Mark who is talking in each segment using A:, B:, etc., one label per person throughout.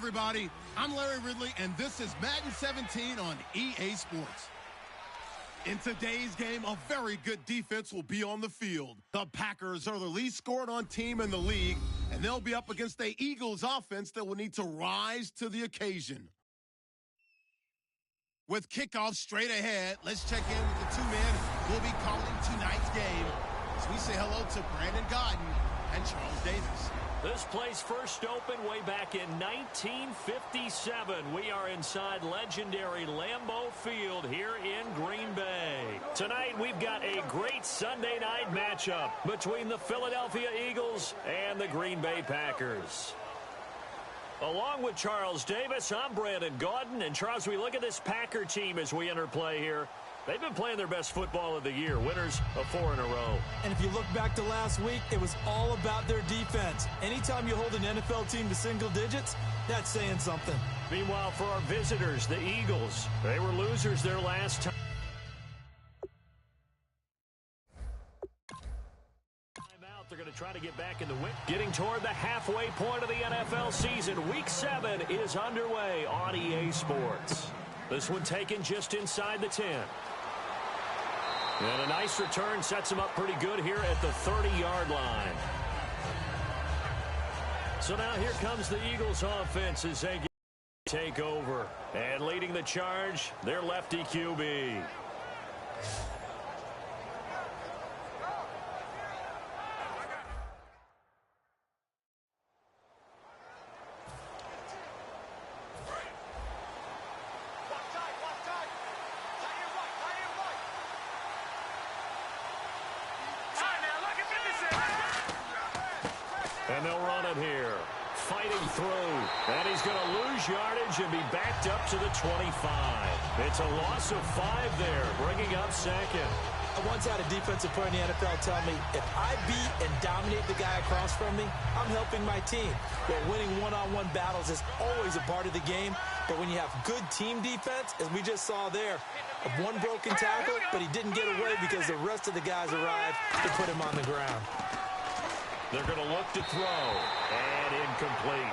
A: everybody. I'm Larry Ridley, and this is Madden 17 on EA Sports. In today's game, a very good defense will be on the field. The Packers are the least scored on team in the league, and they'll be up against the Eagles offense that will need to rise to the occasion. With kickoff straight ahead, let's check in with the two men who will be calling tonight's game as we say hello to Brandon Gaudin and Charles Davis.
B: This place first opened way back in 1957. We are inside legendary Lambeau Field here in Green Bay. Tonight we've got a great Sunday night matchup between the Philadelphia Eagles and the Green Bay Packers. Along with Charles Davis, I'm Brandon Gaudin. And Charles, we look at this Packer team as we enter play here. They've been playing their best football of the year, winners of 4 in a row.
C: And if you look back to last week, it was all about their defense. Anytime you hold an NFL team to single digits, that's saying something.
B: Meanwhile, for our visitors, the Eagles, they were losers their last time. They're going to try to get back in the win. Getting toward the halfway point of the NFL season. Week 7 is underway on EA Sports. This one taken just inside the 10. And a nice return sets him up pretty good here at the 30-yard line. So now here comes the Eagles offense as they take over. And leading the charge, their lefty QB. And they'll run it here. Fighting through. And he's going to lose yardage and be backed up to the 25. It's a loss of 5 there, bringing up second.
C: I once had a defensive player in the NFL tell me, if I beat and dominate the guy across from me, I'm helping my team. But winning one-on-one battles is always a part of the game. But when you have good team defense, as we just saw there, one broken tackle, but he didn't get away because the rest of the guys arrived to put him on the ground.
B: They're going to look to throw. And incomplete.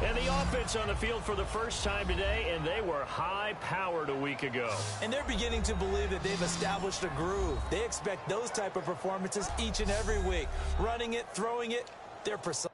B: And the offense on the field for the first time today, and they were high-powered a week ago.
C: And they're beginning to believe that they've established a groove. They expect those type of performances each and every week. Running it, throwing it, they're precise.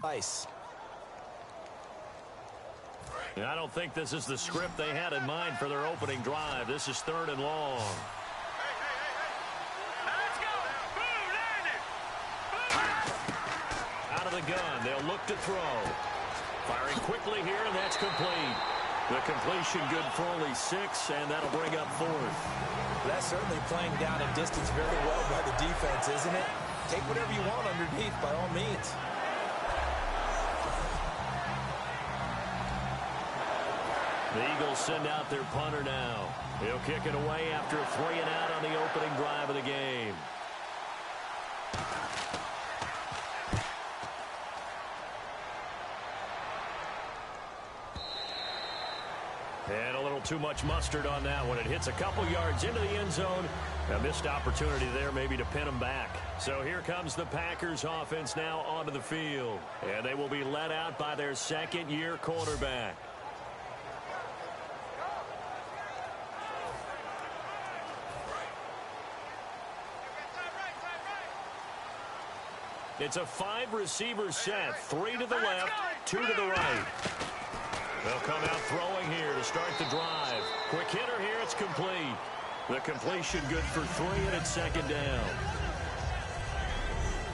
C: Nice.
B: I don't think this is the script they had in mind for their opening drive. This is 3rd and long. Out of the gun, they'll look to throw. Firing quickly here, and that's complete. The completion good for only 6, and that'll bring up 4th.
C: That's certainly playing down a distance very well by the defense, isn't it? Take whatever you want underneath, by all means.
B: The Eagles send out their punter now. He'll kick it away after a 3 and out on the opening drive of the game. And a little too much mustard on that one. It hits a couple yards into the end zone. A missed opportunity there maybe to pin them back. So here comes the Packers offense now onto the field. And they will be led out by their second-year quarterback. It's a 5-receiver set. 3 to the left, 2 to the right. They'll come out throwing here to start the drive. Quick hitter here, it's complete. The completion good for 3, and it's 2nd down.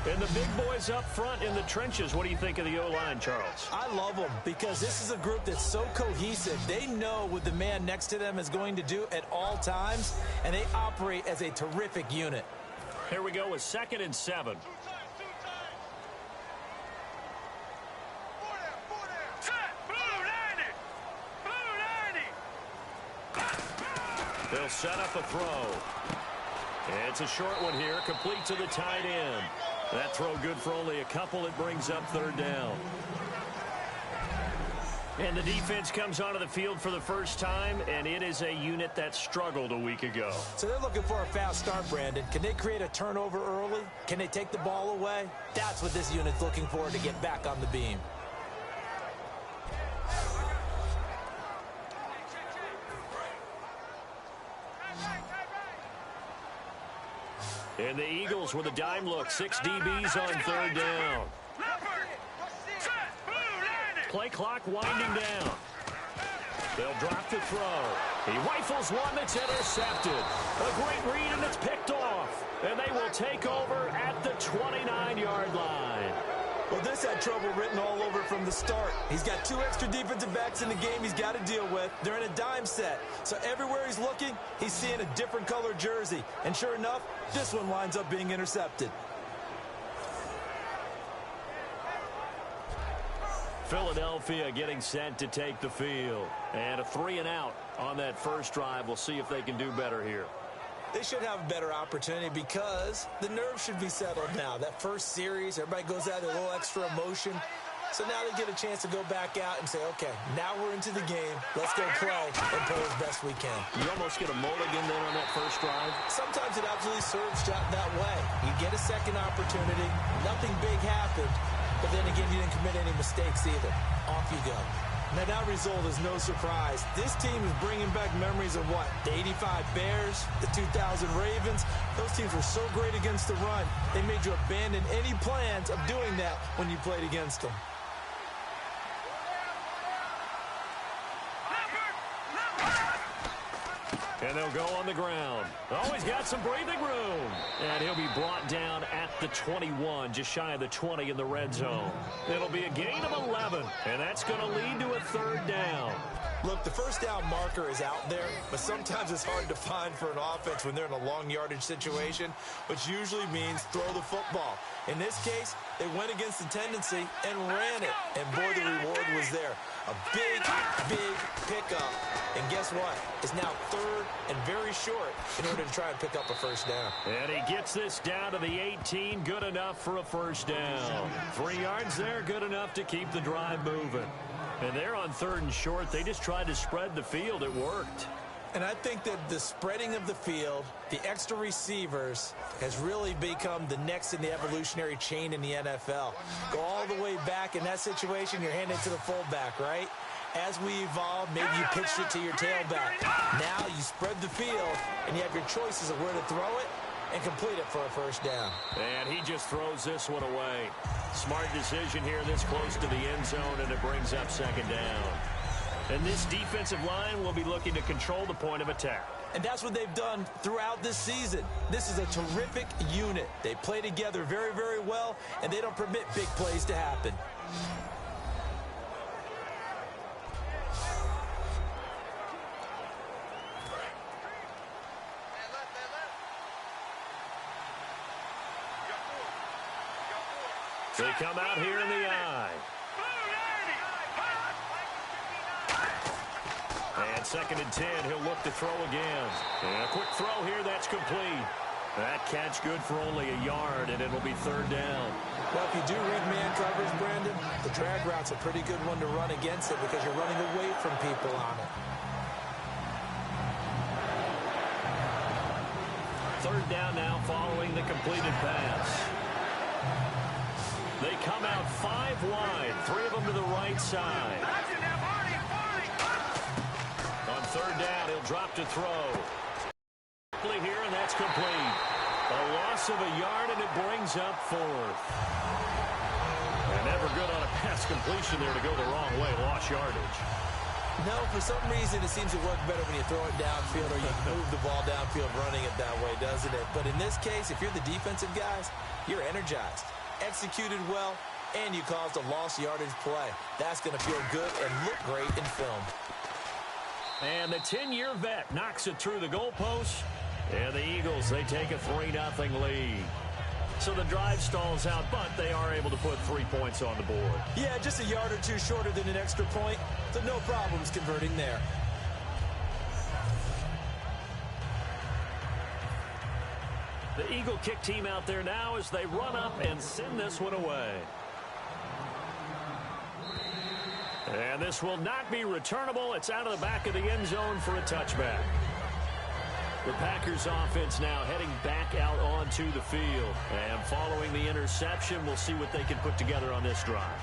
B: And the big boys up front in the trenches. What do you think of the O-line, Charles?
C: I love them because this is a group that's so cohesive. They know what the man next to them is going to do at all times, and they operate as a terrific unit.
B: Here we go with 2nd and 7. They'll set up a throw. And it's a short one here, complete to the tight end. That throw good for only a couple. It brings up 3rd down. And the defense comes onto the field for the first time, and it is a unit that struggled a week ago.
C: So they're looking for a fast start, Brandon. Can they create a turnover early? Can they take the ball away? That's what this unit's looking for to get back on the beam.
B: And the Eagles with a dime look. 6 DBs on 3rd down. Play clock winding down. They'll drop the throw. He rifles one that's intercepted. A great read, and it's picked off. And they will take over at the 29-yard line.
C: Well, this had trouble written all over from the start. He's got 2 extra defensive backs in the game he's got to deal with. They're in a dime set. So everywhere he's looking, he's seeing a different color jersey. And sure enough, this one winds up being intercepted.
B: Philadelphia getting set to take the field. And a 3 and out on that first drive. We'll see if they can do better here.
C: They should have a better opportunity because the nerves should be settled now. That first series, everybody goes out with a little extra emotion. So now they get a chance to go back out and say, okay, now we're into the game. Let's go play and play as best we can.
B: You almost get a mulligan then on that first drive.
C: Sometimes it absolutely serves that way. You get a second opportunity. Nothing big happened. But then again, you didn't commit any mistakes either. Off you go. Now, that result is no surprise. This team is bringing back memories of what? The 85 Bears, the 2000 Ravens. Those teams were so great against the run. They made you abandon any plans of doing that when you played against them.
B: And they'll go on the ground. Oh, he's got some breathing room. And he'll be brought down at the 21, just shy of the 20 in the red zone. It'll be a gain of 11, and that's going to lead to a 3rd down.
C: Look, the first down marker is out there, but sometimes it's hard to find for an offense when they're in a long yardage situation, which usually means throw the football. In this case, they went against the tendency and ran it, and boy, the reward was there. A big, big pickup, and guess what? It's now 3rd and very short in order to try and pick up a first down.
B: And he gets this down to the 18, good enough for a first down. 3 yards there, good enough to keep the drive moving. And they're on 3rd and short. They just tried to spread the field. It worked.
C: And I think that the spreading of the field, the extra receivers, has really become the next in the evolutionary chain in the NFL. Go all the way back in that situation, you're handing it to the fullback, right? As we evolve, maybe you pitched it to your tailback. Now you spread the field, and you have your choices of where to throw it and complete it for a first down.
B: And he just throws this one away. Smart decision here this close to the end zone, and it brings up second down. And this defensive line will be looking to control the point of attack.
C: And that's what they've done throughout this season. This is a terrific unit. They play together very, very well, and they don't permit big plays to happen.
B: They come out here in the eye. And 2nd and 10, he'll look to throw again. And a quick throw here, that's complete. That catch good for only a yard, and it'll be 3rd down.
C: Well, if you do read man coverage, Brandon, the drag route's a pretty good one to run against it because you're running away from people on it.
B: 3rd down now following the completed pass. They come out 5 wide, 3 of them to the right side. On 3rd down, he'll drop to throw. Here, and that's complete. A loss of a yard, and it brings up 4th. And never good on a pass completion there to go the wrong way, lost yardage.
C: No, for some reason, it seems to work better when you throw it downfield or you move the ball downfield running it that way, doesn't it? But in this case, if you're the defensive guys, you're energized, executed well, and you caused a lost yardage play. That's going to feel good and look great in film.
B: And the 10-year vet knocks it through the goalpost. And the Eagles, they take a 3-0 lead. So the drive stalls out, but they are able to put 3 points on the board.
C: Yeah, just a yard or two shorter than an extra point, so no problems converting there.
B: The Eagle kick team out there now as they run up and send this one away. And this will not be returnable. It's out of the back of the end zone for a touchback. The Packers offense now heading back out onto the field. And following the interception, we'll see what they can put together on this drive.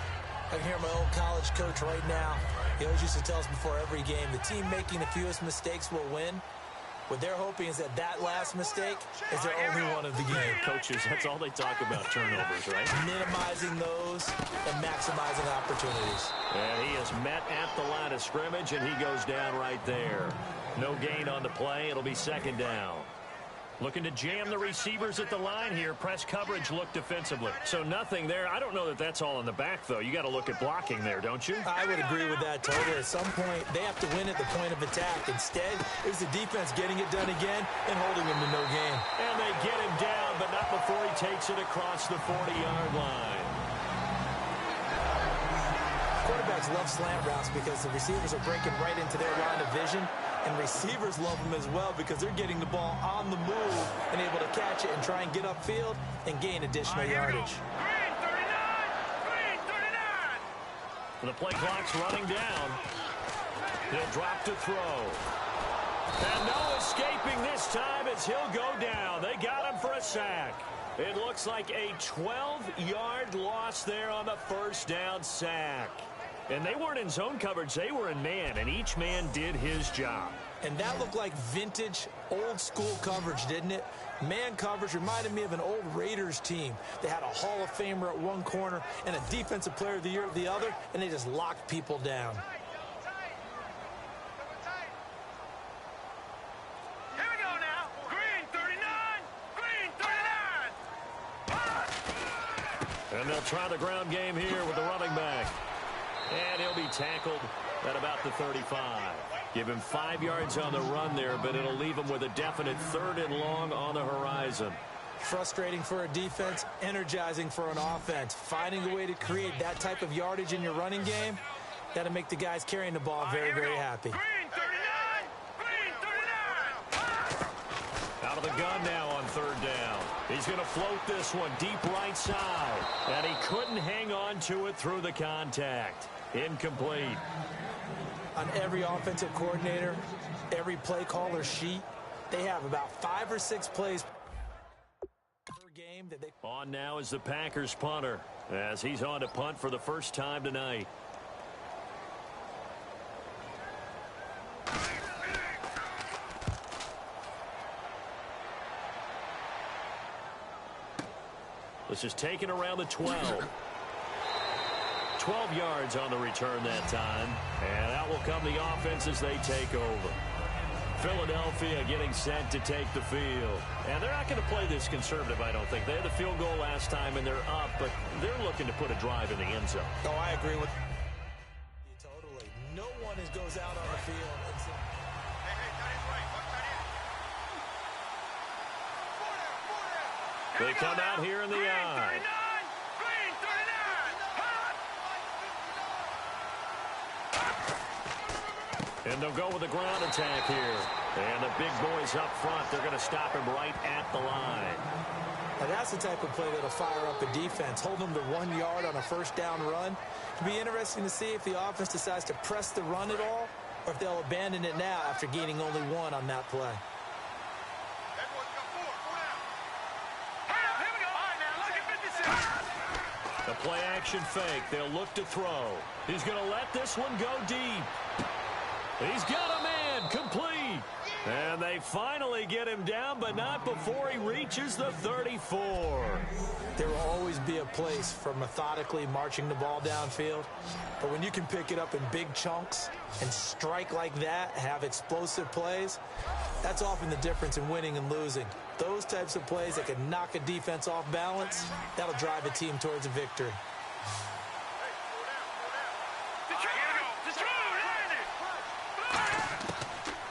C: I can hear my old college coach right now. He always used to tell us before every game, the team making the fewest mistakes will win. What they're hoping is that that last mistake is their only one of the game.
B: Coaches, that's all they talk about, turnovers, right?
C: Minimizing those and maximizing opportunities.
B: And he is met at the line of scrimmage, and he goes down right there. No gain on the play. It'll be 2nd down. Looking to jam the receivers at the line here. Press coverage look defensively. So nothing there. I don't know that that's all in the back, though. You got to look at blocking there, don't you?
C: I would agree with that totally. At some point, they have to win at the point of attack. Instead, it's the defense getting it done again and holding them to no gain.
B: And they get him down, but not before he takes it across the 40-yard line.
C: Quarterbacks love slant routes because the receivers are breaking right into their line of vision. And receivers love them as well because they're getting the ball on the move and able to catch it and try and get upfield and gain additional yardage.
B: The play clock's running down. He'll drop to throw. And no escaping this time as he'll go down. They got him for a sack. It looks like a 12-yard loss there on the 1st down sack. And they weren't in zone coverage. They were in man, and each man did his job.
C: And that looked like vintage, old-school coverage, didn't it? Man coverage reminded me of an old Raiders team. They had a Hall of Famer at one corner and a Defensive Player of the Year at the other, and they just locked people down.
D: Here we go now. Green 39. Green 39.
B: And they'll try the ground game here with the running back. And he'll be tackled at about the 35. Give him 5 yards on the run there, but it'll leave him with a definite 3rd and long on the horizon.
C: Frustrating for a defense, energizing for an offense. Finding a way to create that type of yardage in your running game, that'll make the guys carrying the ball very, very happy.
D: Green 39. Green 39.
B: Out of the gun now on 3rd down. He's going to float this one deep right side. And he couldn't hang on to it through the contact. Incomplete.
C: On every offensive coordinator, every play caller sheet, they have about 5 or 6 plays per game that they...
B: On now is the Packers punter as he's on to punt for the first time tonight. This is taken around the 12. 12 yards on the return that time. And out will come the offense as they take over. Philadelphia getting set to take the field. And they're not going to play this conservative, I don't think. They had the field goal last time, and they're up, but they're looking to put a drive in the end zone.
C: Oh, I agree with you totally. No one goes out on the field and says,
B: they come out here in the eye. And they'll go with the ground attack here. And the big boys up front, they're going to stop him right at the line.
C: Now that's the type of play that'll fire up a defense. Hold them to 1 yard on a first down run. It'll be interesting to see if the offense decides to press the run at all, or if they'll abandon it now after gaining only 1 on that play.
B: The play action fake. They'll look to throw. He's going to let this one go deep. He's got a man complete. And they finally get him down, but not before he reaches the 34.
C: There will always be a place for methodically marching the ball downfield. But when you can pick it up in big chunks and strike like that, have explosive plays, that's often the difference in winning and losing. Those types of plays that can knock a defense off balance, that'll drive a team towards a victory.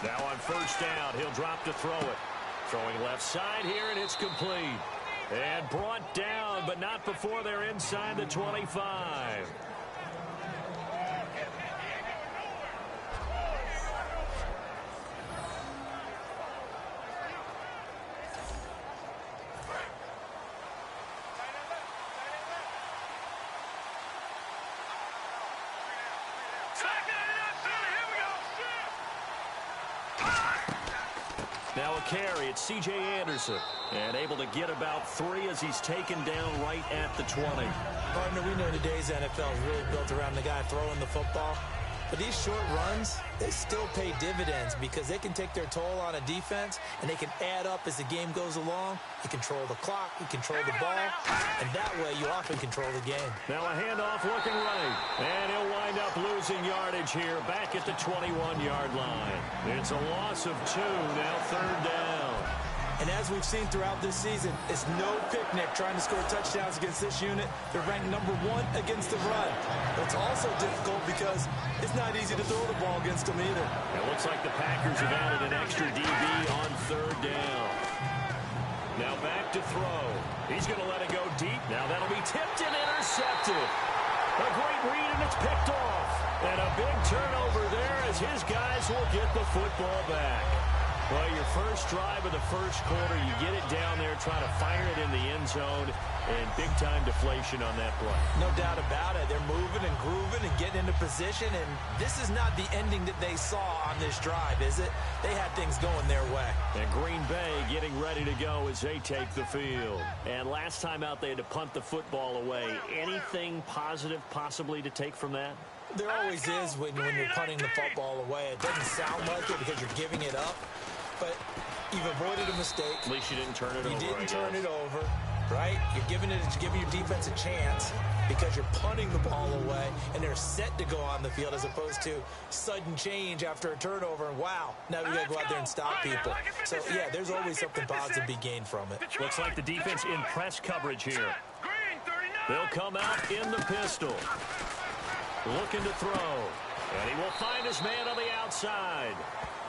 B: Now on first down, he'll drop to throw it. Throwing left side here, and it's complete. And brought down, but not before they're inside the 25. Now a carry, it's C.J. Anderson. And able to get about 3 as he's taken down right at the 20.
C: Partner, we know today's NFL is really built around the guy throwing the football. But these short runs, they still pay dividends because they can take their toll on a defense, and they can add up as the game goes along. You control the clock, you control the ball, and that way you often control the game.
B: Now a handoff looking right, and he'll wind up losing yardage here back at the 21-yard line. It's a loss of 2, now third down.
C: And as we've seen throughout this season, it's no picnic trying to score touchdowns against this unit. They're ranked number 1 against the run. But it's also difficult because it's not easy to throw the ball against them either.
B: It looks like the Packers have added an extra DB on third down. Now back to throw. He's going to let it go deep. Now that'll be tipped and intercepted. A great read, and it's picked off. And a big turnover there as his guys will get the football back. Well, your first drive of the first quarter, you get it down there, try to fire it in the end zone, and big-time deflation on that play.
C: No doubt about it. They're moving and grooving and getting into position, and this is not the ending that they saw on this drive, is it? They had things going their way.
B: And Green Bay getting ready to go as they take the field. And last time out, they had to punt the football away. Anything positive possibly to take from that?
C: There always is when you're punting the football away. It doesn't sound like it because you're giving it up. But you've avoided a mistake.
B: At least you didn't turn it over.
C: You didn't turn it over, right? You're giving your defense a chance because you're punting the ball away, and they're set to go on the field as opposed to sudden change after a turnover. And wow, now we got to go out there and stop people. So, yeah, there's always something positive to be gained from it.
B: Looks like the defense in press coverage here. They'll come out in the pistol. Looking to throw. And he will find his man on the outside.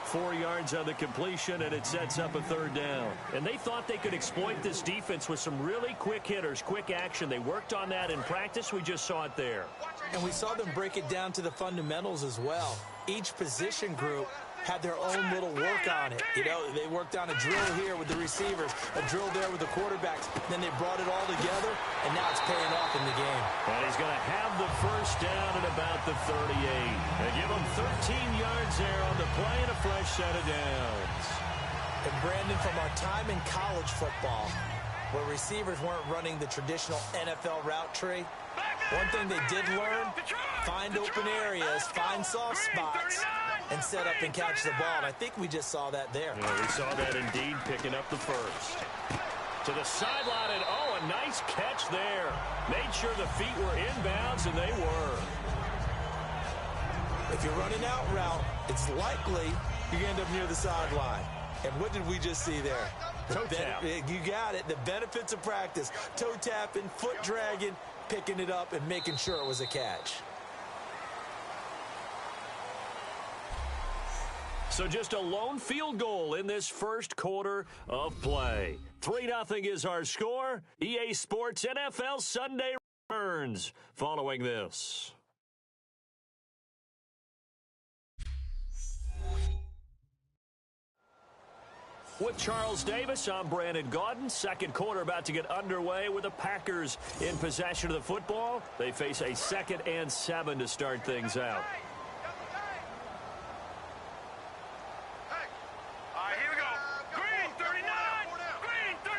B: 4 yards on the completion, and it sets up a third down. And they thought they could exploit this defense with some really quick hitters, quick action. They worked on that in practice. We just saw it there.
C: And we saw them break it down to the fundamentals as well. Each position group had their own little work on it. You know, they worked on a drill here with the receivers, a drill there with the quarterbacks. Then they brought it all together, and now it's paying off in the game.
B: And he's going to have the first down at about the 38. They give him 13 yards there on the play and a fresh set of downs.
C: And Brandon, from our time in college football, where receivers weren't running the traditional NFL route tree, one thing they did learn, find open areas, find soft spots, and set up and catch the ball. And I think we just saw that there.
B: Yeah, we saw that indeed, picking up the first. To the sideline, and oh, a nice catch there. Made sure the feet were inbounds, and they were.
C: If you're running out route, it's likely you're going to end up near the sideline. And what did we just see there?
B: Toe tap.
C: You got it. The benefits of practice. Toe tapping, foot dragging, picking it up, and making sure it was a catch.
B: So just a lone field goal in this first quarter of play. 3-0 is our score. EA Sports NFL Sunday returns following this. With Charles Davis, I'm Brandon Gaudin. Second quarter about to get underway with the Packers in possession of the football. They face a 2nd and 7 to start things out.
D: All right, here we go. Green 39. Green 39.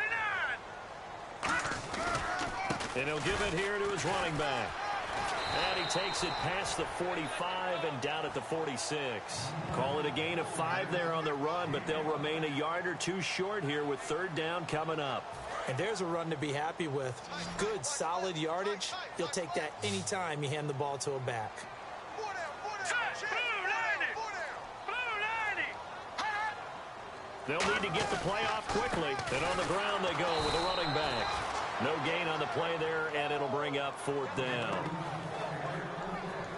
B: And he'll give it here to his running back. And he takes it past the 45 and down at the 46. Call it a gain of 5 there on the run, but they'll remain a yard or 2 short here with 3rd down coming up.
C: And there's a run to be happy with. Good, solid yardage. You'll take that anytime you hand the ball to a back.
D: Blue 90. Blue 90.
B: They'll need to get the play off quickly. And on the ground they go with a running back. No gain on the play there, and it'll bring up 4th down.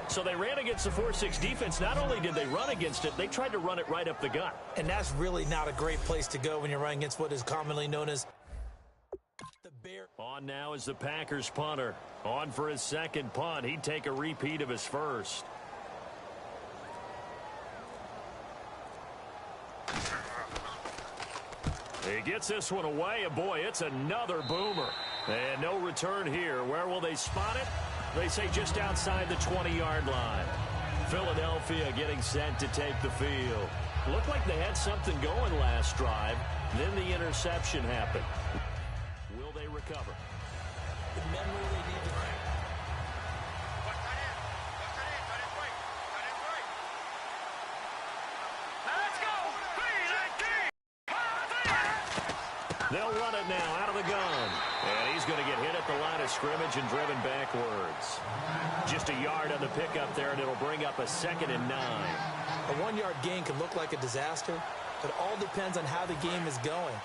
B: So they ran against the 4-6 defense. Not only did they run against it, they tried to run it right up the gut.
C: And that's really not a great place to go when you're running against what is commonly known as the bear.
B: On now is the Packers punter. On for his 2nd punt. He'd take a repeat of his first. He gets this one away, and boy, it's another boomer. And no return here. Where will they spot it? They say just outside the 20-yard line. Philadelphia getting set to take the field. Looked like they had something going last drive. Then the interception happened. Will they recover?
C: The memory they need to make.
D: Let's go.
B: They'll run it now out of the gun. And he's going to get hit at the line of scrimmage and driven backwards. Just a yard on the pickup there, and it'll bring up a 2nd and 9.
C: A 1-yard gain can look like a disaster, but it all depends on how the game is going.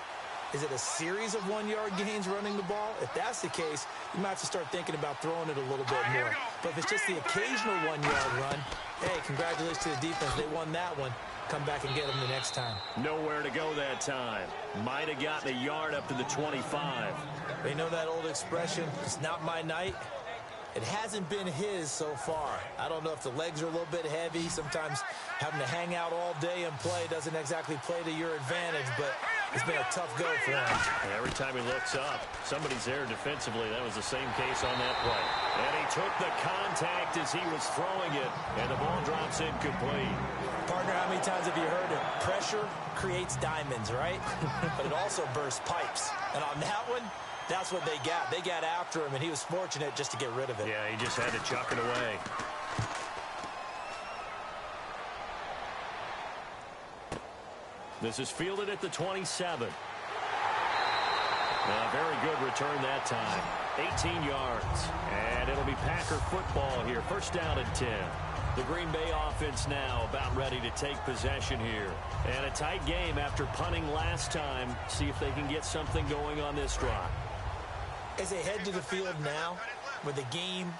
C: Is it a series of 1-yard gains running the ball? If that's the case, you might have to start thinking about throwing it a little bit more. But if it's just the occasional 1-yard run, hey, congratulations to the defense. They won that one. Come back and get them the next time.
B: Nowhere to go that time. Might have gotten a yard up to the 25.
C: They know that old expression, it's not my night. It hasn't been his so far. I don't know if the legs are a little bit heavy. Sometimes having to hang out all day and play doesn't exactly play to your advantage, but it's been a tough go for him.
B: And every time he looks up, somebody's there defensively. That was the same case on that play. And he took the contact as he was throwing it, and the ball drops incomplete.
C: Partner, how many times have you heard it? Pressure creates diamonds, right? But it also bursts pipes. And on that one, that's what they got. They got after him, and he was fortunate just to get rid of it.
B: Yeah, he just had to chuck it away. This is fielded at the 27. A very good return that time. 18 yards. And it'll be Packer football here. 1st down and 10. The Green Bay offense now about ready to take possession here. And a tight game after punting last time. See if they can get something going on this drive.
C: As they head to the field now, with the game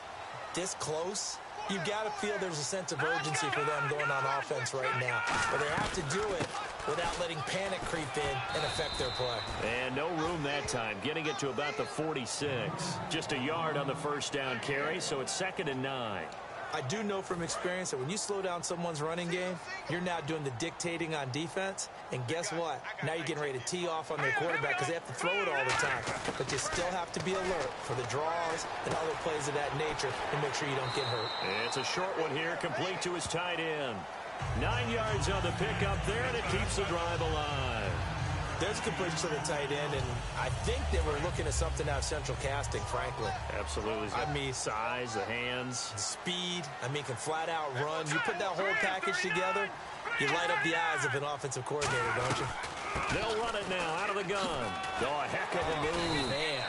C: this close, you've got to feel there's a sense of urgency for them going on offense right now. But they have to do it without letting panic creep in and affect their play.
B: And no room that time, getting it to about the 46. Just a yard on the 1st down carry, so it's 2nd and 9.
C: I do know from experience that when you slow down someone's running game, you're now doing the dictating on defense. And guess what? Now you're getting ready to tee off on their quarterback because they have to throw it all the time. But you still have to be alert for the draws and other plays of that nature and make sure you don't get hurt.
B: It's a short one here, complete to his tight end. 9 yards on the pickup there, and it keeps the drive alive.
C: There's a completion to the tight end, and I think they were looking at something out of central casting, frankly.
B: Absolutely.
C: I mean,
B: size, the hands.
C: Speed. I mean, can flat out run. You put that whole package together, you light up the eyes of an offensive coordinator, don't you?
B: They'll run it now out of the gun. Oh, a heck of a move.
C: Man.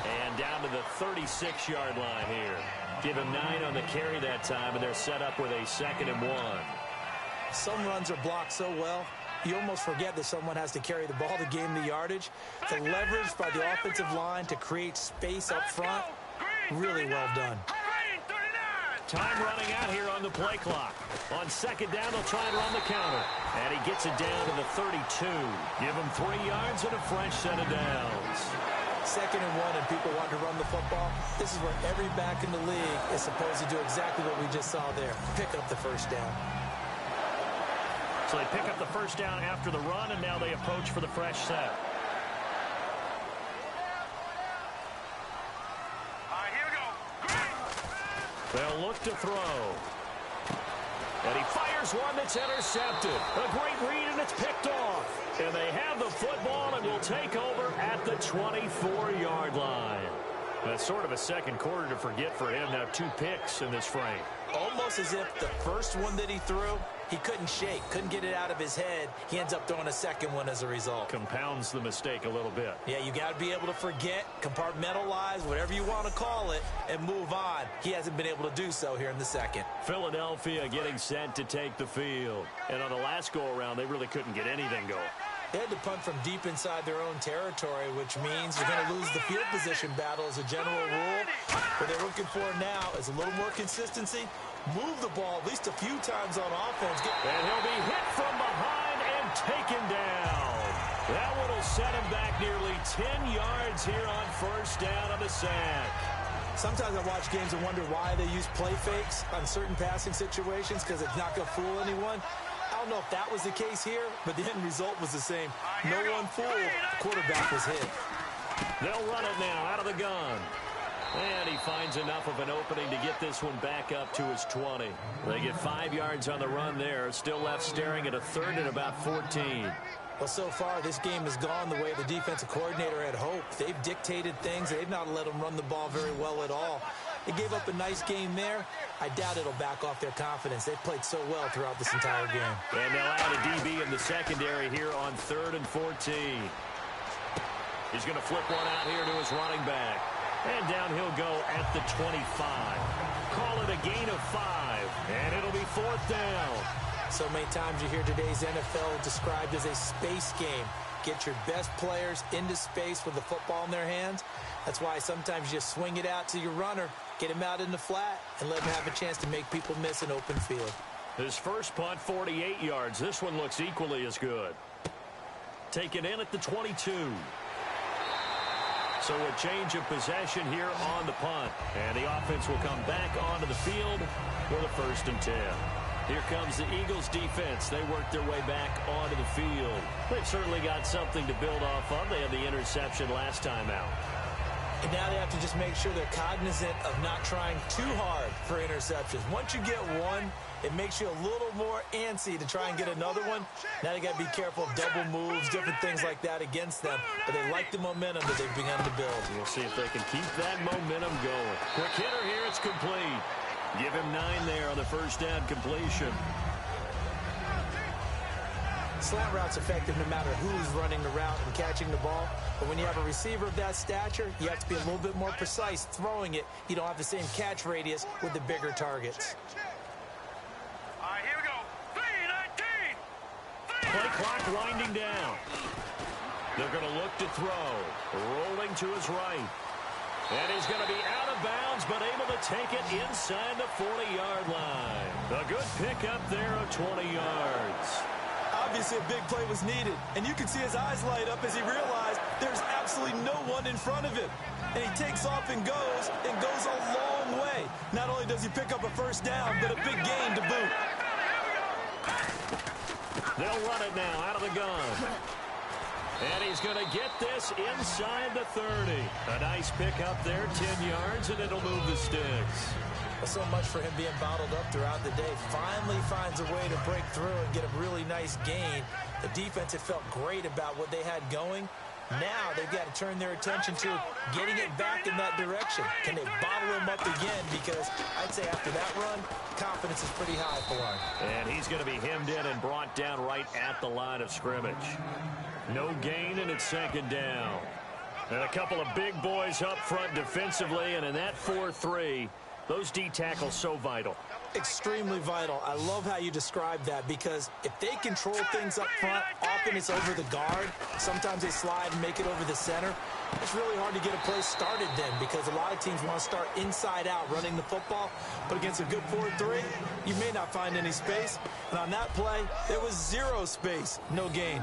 B: And down to the 36-yard line here. Give him 9 on the carry that time, and they're set up with a 2nd and 1.
C: Some runs are blocked so well, you almost forget that someone has to carry the ball to gain the yardage. The leverage by the offensive line to create space up front, really well done.
B: Time running out here on the play clock. On 2nd down, they'll try and run the counter. And he gets it down to the 32. Give him 3 yards and a fresh set of downs.
C: 2nd and 1, and people want to run the football. This is where every back in the league is supposed to do exactly what we just saw there. Pick up the first down.
B: So they pick up the first down after the run, and now they approach for the fresh set.
D: All right, here we go.
B: They'll look to throw. And he fires one that's intercepted. A great read, and it's picked off. And they have the football and will take over at the 24-yard line. That's sort of a second quarter to forget for him. Now 2 picks in this frame.
C: Almost as if the first one that he threw, he couldn't shake, couldn't get it out of his head. He ends up throwing a second one as a result.
B: Compounds the mistake a little bit.
C: Yeah, you got to be able to forget, compartmentalize, whatever you want to call it, and move on. He hasn't been able to do so here in the second.
B: Philadelphia getting set to take the field. And on the last go-around, they really couldn't get anything going.
C: They had to punt from deep inside their own territory, which means you're going to lose the field position battle as a general rule. What they're looking for now is a little more consistency. Move the ball at least a few times on offense.
B: And he'll be hit from behind and taken down. That one will set him back nearly 10 yards here on first down on the sack.
C: Sometimes I watch games and wonder why they use play fakes on certain passing situations, because it's not going to fool anyone. I don't know if that was the case here, but the end result was the same. No one fooled. The quarterback was hit.
B: They'll run it now out of the gun. And he finds enough of an opening to get this one back up to his 20. They get 5 yards on the run there. Still left staring at a 3rd and about 14.
C: Well, so far, this game has gone the way the defensive coordinator had hoped. They've dictated things. They've not let them run the ball very well at all. They gave up a nice game there. I doubt it'll back off their confidence. They've played so well throughout this entire game.
B: And they'll add a DB in the secondary here on 3rd and 14. He's going to flip one out here to his running back. And down he'll go at the 25. Call it a gain of 5. And it'll be 4th down.
C: So many times you hear today's NFL described as a space game. Get your best players into space with the football in their hands. That's why sometimes you swing it out to your runner, get him out in the flat, and let him have a chance to make people miss an open field.
B: His first punt, 48 yards. This one looks equally as good. Taken in at the 22. So a change of possession here on the punt. And the offense will come back onto the field with a 1st and 10. Here comes the Eagles defense. They work their way back onto the field. They've certainly got something to build off of. They had the interception last time out.
C: And now they have to just make sure they're cognizant of not trying too hard for interceptions. Once you get one, it makes you a little more antsy to try and get another one. Now they got to be careful of double moves, different things like that against them. But they like the momentum that they've begun to build.
B: We'll see if they can keep that momentum going. Quick hitter here. It's complete. Give him 9 there on the first down completion.
C: Slant route's effective no matter who's running the route and catching the ball. But when you have a receiver of that stature, you have to be a little bit more precise throwing it. You don't have the same catch radius with the bigger targets.
D: All right, here we go. 3:19.
B: Play clock winding down. They're going to look to throw. Rolling to his right. And he's going to be out of bounds, but able to take it inside the 40-yard line. A good pickup there of 20 yards.
C: Obviously, a big play was needed, and you can see his eyes light up as he realized there's absolutely no one in front of him. And he takes off and goes a long way. Not only does he pick up a first down, but a big gain to boot.
B: They'll run it now out of the gun. And he's going to get this inside the 30. A nice pickup there, 10 yards, and it'll move the sticks.
C: So much for him being bottled up throughout the day. Finally finds a way to break through and get a really nice gain. The defense had felt great about what they had going. Now they've got to turn their attention to getting it back in that direction. Can they bottle him up again? Because I'd say after that run, confidence is pretty high for him.
B: And he's going to be hemmed in and brought down right at the line of scrimmage. No gain, and it's second down. And a couple of big boys up front defensively, and in that 4-3, those D tackles so vital.
C: Extremely vital. I love how you describe that, because if they control things up front, often it's over the guard. Sometimes they slide and make it over the center. It's really hard to get a play started then, because a lot of teams want to start inside out running the football. But against a good 4-3, you may not find any space. And on that play, there was zero space, no gain.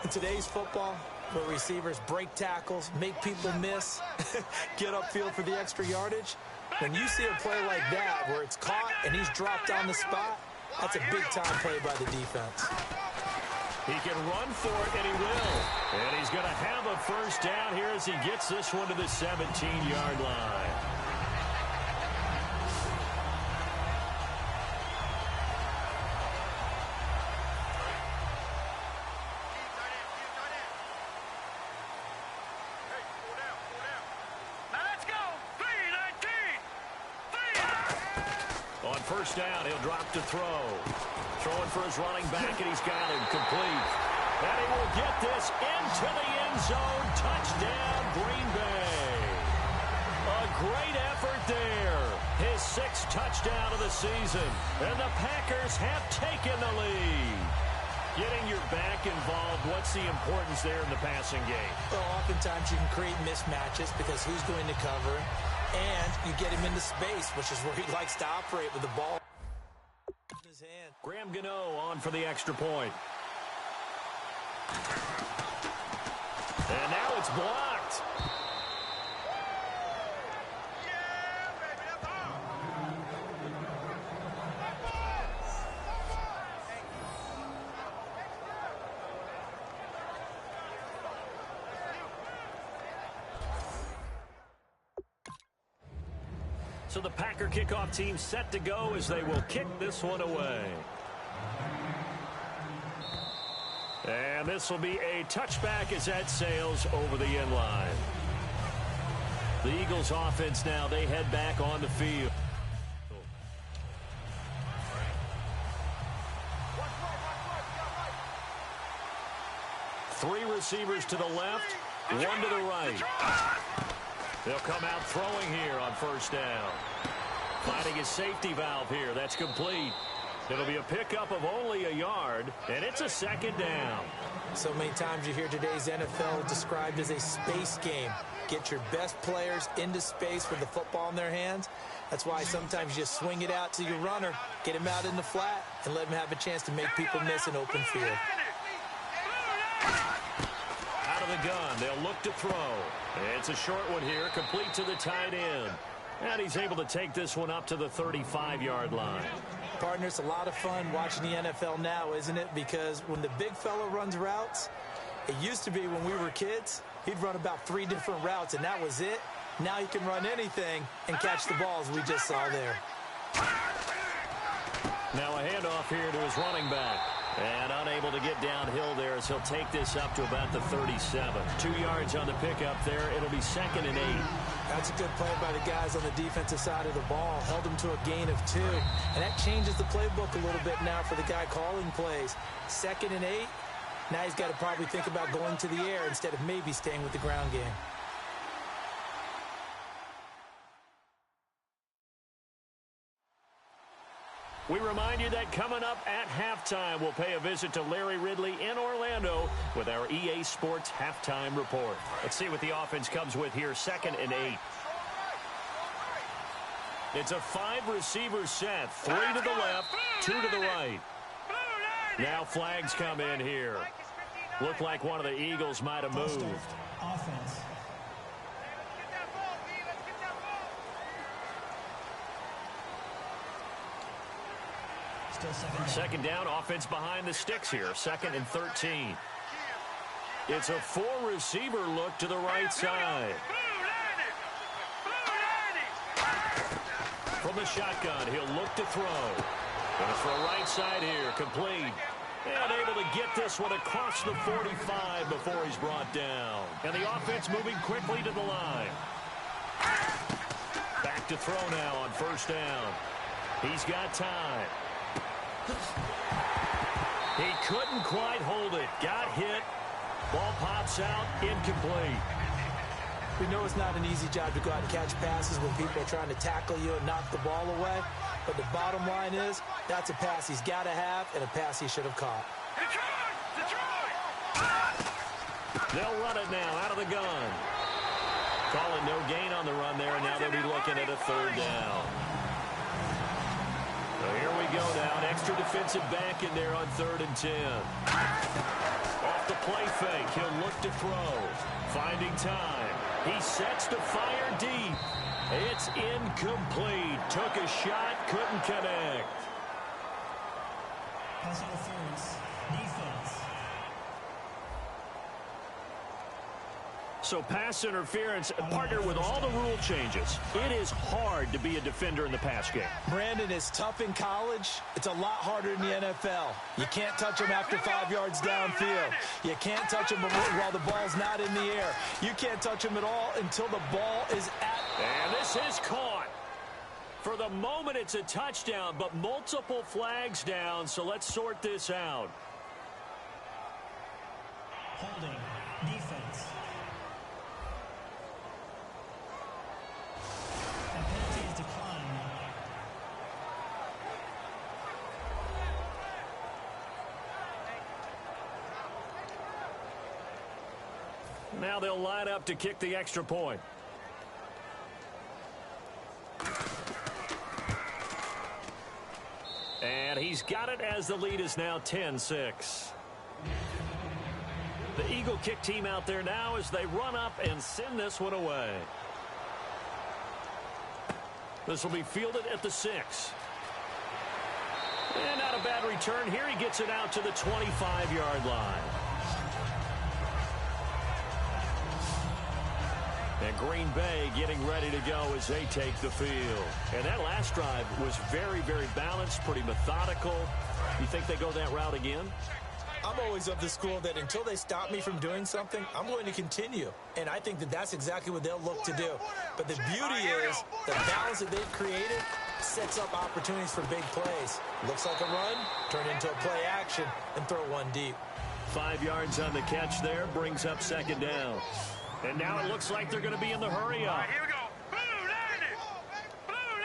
C: In today's football, where receivers break tackles, make people miss, get upfield for the extra yardage, when you see a play like that where it's caught and he's dropped on the spot, that's a big-time play by the defense.
B: He can run for it, and he will. And he's going to have a first down here as he gets this one to the 17-yard line. First down, he'll drop to throw. Throwing for his running back, and he's got him complete. And he will get this into the end zone. Touchdown, Green Bay. A great effort there. His 6th touchdown of the season. And the Packers have taken the lead. Getting your back involved, what's the importance there in the passing game?
C: Well, oftentimes you can create mismatches because who's going to cover, and you get him into space, which is where he likes to operate with the ball in his hand.
B: Graham Gano on for the extra point. And now it's blocked. So the Packer kickoff team set to go as they will kick this one away. And this will be a touchback as that sails over the end line. The Eagles offense now, they head back on the field. Three receivers to the left, one to the right. They'll come out throwing here on first down. Finding his safety valve here. That's complete. It'll be a pickup of only a yard, and it's a second down.
C: So many times you hear today's NFL described as a space game. Get your best players into space with the football in their hands. That's why sometimes you just swing it out to your runner, get him out in the flat, and let him have a chance to make people miss an open field.
B: Out of the gun, they'll look to throw. It's a short one here, complete to the tight end. And he's able to take this one up to the 35-yard line.
C: Partner, it's a lot of fun watching the NFL now, isn't it? Because when the big fella runs routes, it used to be when we were kids, he'd run about 3 different routes, and that was it. Now he can run anything and catch the balls we just saw there.
B: Now a handoff here to his running back. And unable to get downhill there as he'll take this up to about the 37. 2 yards on the pickup there. It'll be 2nd and 8.
C: That's a good play by the guys on the defensive side of the ball. Held him to a gain of 2. And that changes the playbook a little bit now for the guy calling plays. 2nd and 8. Now he's got to probably think about going to the air instead of maybe staying with the ground game.
B: We remind you that coming up at halftime, we'll pay a visit to Larry Ridley in Orlando with our EA Sports Halftime Report. Let's see what the offense comes with here, 2nd and 8. It's a 5-receiver set, 3 to the left, 2 to the right. Now flags come in here. Looked like one of the Eagles might have moved.
E: Offense.
B: Second down, offense behind the sticks here. 2nd and 13. It's a 4-receiver look to the right side. From the shotgun, he'll look to throw. And it's for a right side here, complete. And able to get this one across the 45 before he's brought down. And the offense moving quickly to the line. Back to throw now on first down. He's got time. He couldn't quite hold it. Got hit. Ball pops out. Incomplete.
C: We know it's not an easy job to go out and catch passes when people are trying to tackle you and knock the ball away. But the bottom line is, that's a pass he's got to have and a pass he should have caught.
B: They'll run it now out of the gun. Calling no gain on the run there, and now they'll be looking at a third down. So here we go now. An extra defensive back in there on 3rd and 10. Off the play fake. He'll look to throw. Finding time. He sets to fire deep. It's incomplete. Took a shot, couldn't connect.
E: Pass interference. Defense.
B: So pass interference, partnered with all the rule changes. It is hard to be a defender in the pass game.
C: Brandon, is tough in college. It's a lot harder in the NFL. You can't touch him after 5 yards downfield. You can't touch him while the ball's not in the air. You can't touch him at all until the ball is at.
B: And this is caught. For the moment, it's a touchdown, but multiple flags down, so let's sort this out.
E: Holding. Defense. And penalty is declined.
B: Now they'll line up to kick the extra point. And he's got it as the lead is now 10-6. The Eagle kick team out there now as they run up and send this one away. This will be fielded at the 6. And not a bad return here. He gets it out to the 25-yard line. And Green Bay getting ready to go as they take the field. And that last drive was very, very balanced, pretty methodical. You think they go that route again?
C: I'm always of the school that until they stop me from doing something, I'm going to continue. And I think that that's exactly what they'll look to do. But the beauty is the balance that they've created sets up opportunities for big plays. Looks like a run, turn into a play action, and throw one deep.
B: 5 yards on the catch there, brings up 2nd down. And now it looks like they're going to be in the hurry up.
D: All right, here we go. Blue 90. Blue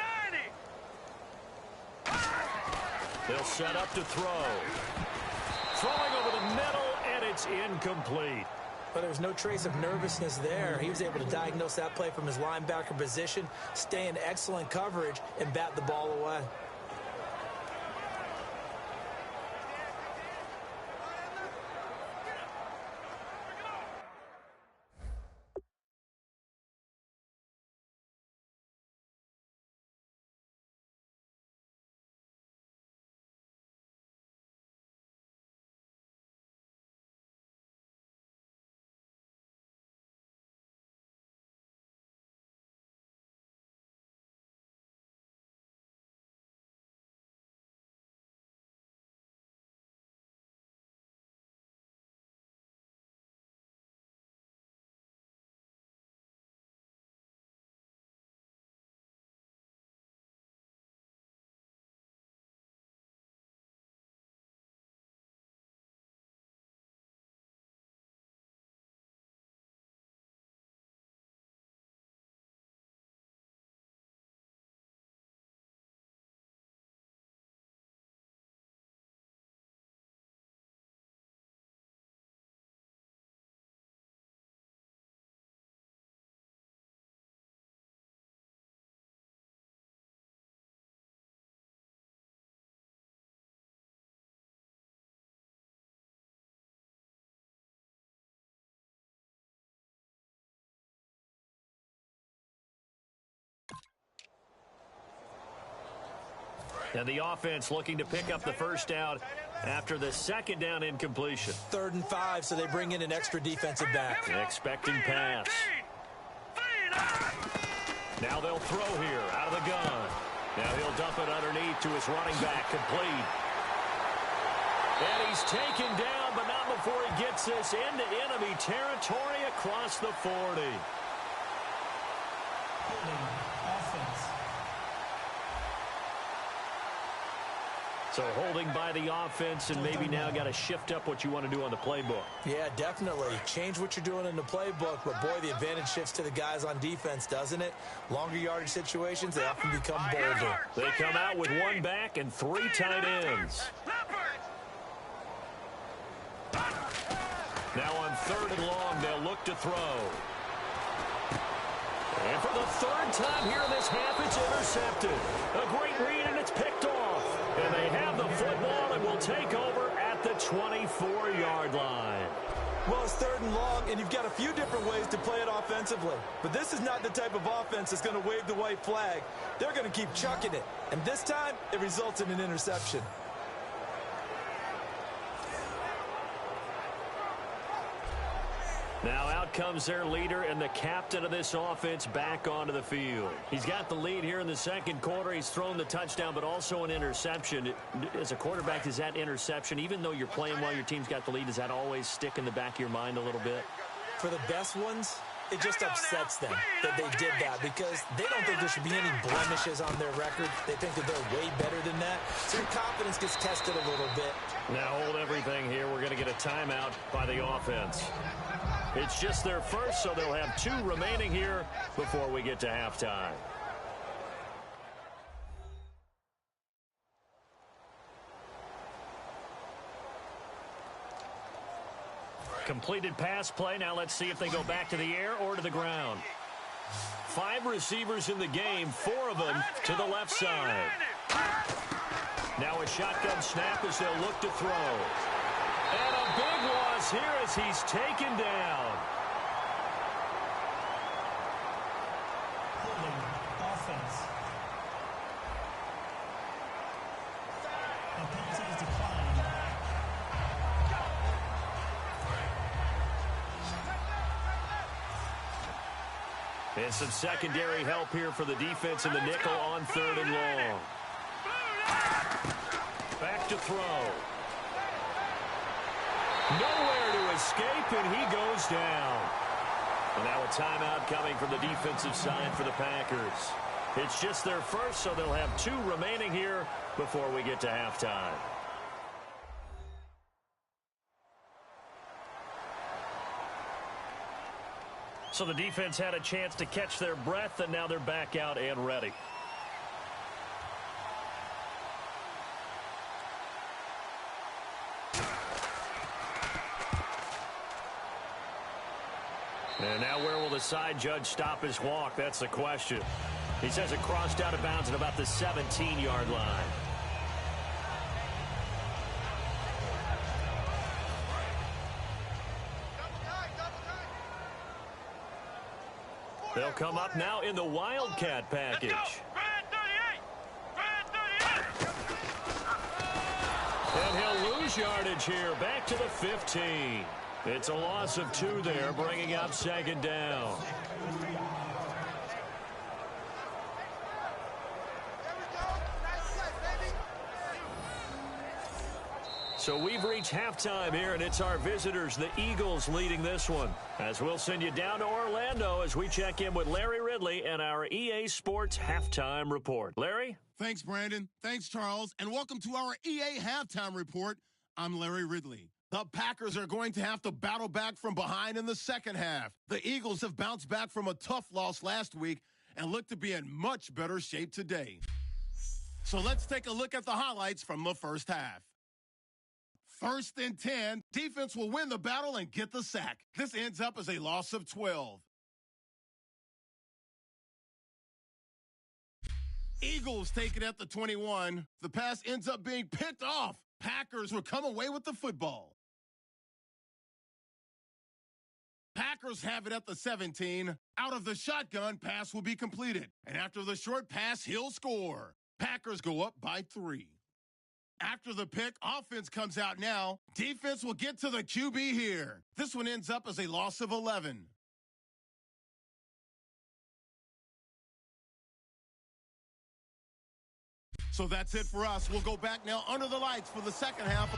D: 90.
B: They'll set up to throw. Throwing over the middle, and it's incomplete.
C: But there was no trace of nervousness there. He was able to diagnose that play from his linebacker position, stay in excellent coverage, and bat the ball away.
B: And the offense looking to pick up the first down after the 2nd down incompletion.
C: 3rd and 5, so they bring in an extra defensive back.
B: Expecting pass. Now they'll throw here out of the gun. Now he'll dump it underneath to his running back, complete. And he's taken down, but not before he gets this into enemy territory across the 40.
E: Holding. Offense.
B: So holding by the offense, and maybe now got to shift up what you want to do on the playbook.
C: Yeah, definitely. Change what you're doing in the playbook, but boy, the advantage shifts to the guys on defense, doesn't it? Longer yardage situations, they often become bolder.
B: They come out with one back and three tight ends. Now on 3rd and long, they'll look to throw. And for the 3rd time here in this half, it's intercepted. A great read, and it's picked off. And they have the football and will take over at the 24-yard line.
C: Well, it's 3rd and long, and you've got a few different ways to play it offensively. But this is not the type of offense that's going to wave the white flag. They're going to keep chucking it. And this time, it results in an interception.
B: Now out comes their leader and the captain of this offense back onto the field. He's got the lead here in the 2nd quarter. He's thrown the touchdown, but also an interception. As a quarterback, is that interception, even though you're playing while your team's got the lead, does that always stick in the back of your mind a little bit?
C: For the best ones, it just upsets them that they did that because they don't think there should be any blemishes on their record. They think that they're way better than that. So your confidence gets tested a little bit.
B: Now hold everything here. We're going to get a timeout by the offense. It's just their first, so they'll have 2 remaining here before we get to halftime. Completed pass play. Now let's see if they go back to the air or to the ground. 5 receivers in the game, 4 of them to the left side. Now a shotgun snap as they'll look to throw. And a big loss here as he's taken down.
E: Holding. Offense. The penalty is declined.
B: And some secondary help here for the defense in the nickel on 3rd and long. Back to throw. Nowhere to escape, and he goes down. And now a timeout coming from the defensive side for the Packers. It's just their first, so they'll have 2 remaining here before we get to halftime. So the defense had a chance to catch their breath, and now they're back out and ready. And now where will the side judge stop his walk? That's the question. He says it crossed out of bounds at about the 17-yard line. They'll come up now in the Wildcat package. And he'll lose yardage here, back to the 15. It's a loss of 2 there, bringing up 2nd down. So we've reached halftime here, and it's our visitors, the Eagles, leading this one. As we'll send you down to Orlando as we check in with Larry Ridley and our EA Sports Halftime Report. Larry?
A: Thanks, Brandon. Thanks, Charles. And welcome to our EA Halftime Report. I'm Larry Ridley. The Packers are going to have to battle back from behind in the 2nd half. The Eagles have bounced back from a tough loss last week and look to be in much better shape today. So let's take a look at the highlights from the 1st half. 1st and 10, defense will win the battle and get the sack. This ends up as a loss of 12. Eagles take it at the 21. The pass ends up being picked off. Packers will come away with the football. Packers have it at the 17. Out of the shotgun, pass will be completed. And after the short pass, he'll score. Packers go up by 3. After the pick, offense comes out now. Defense will get to the QB here. This one ends up as a loss of 11. So that's it for us. We'll go back now under the lights for the 2nd half.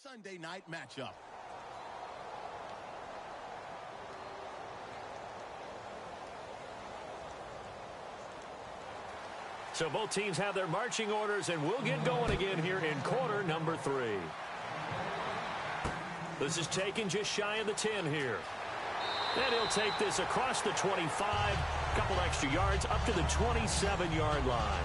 A: Sunday night matchup.
B: So both teams have their marching orders, and we'll get going again here in quarter number 3. This is taken just shy of the 10 here. And he'll take this across the 25, a couple extra yards, up to the 27-yard line.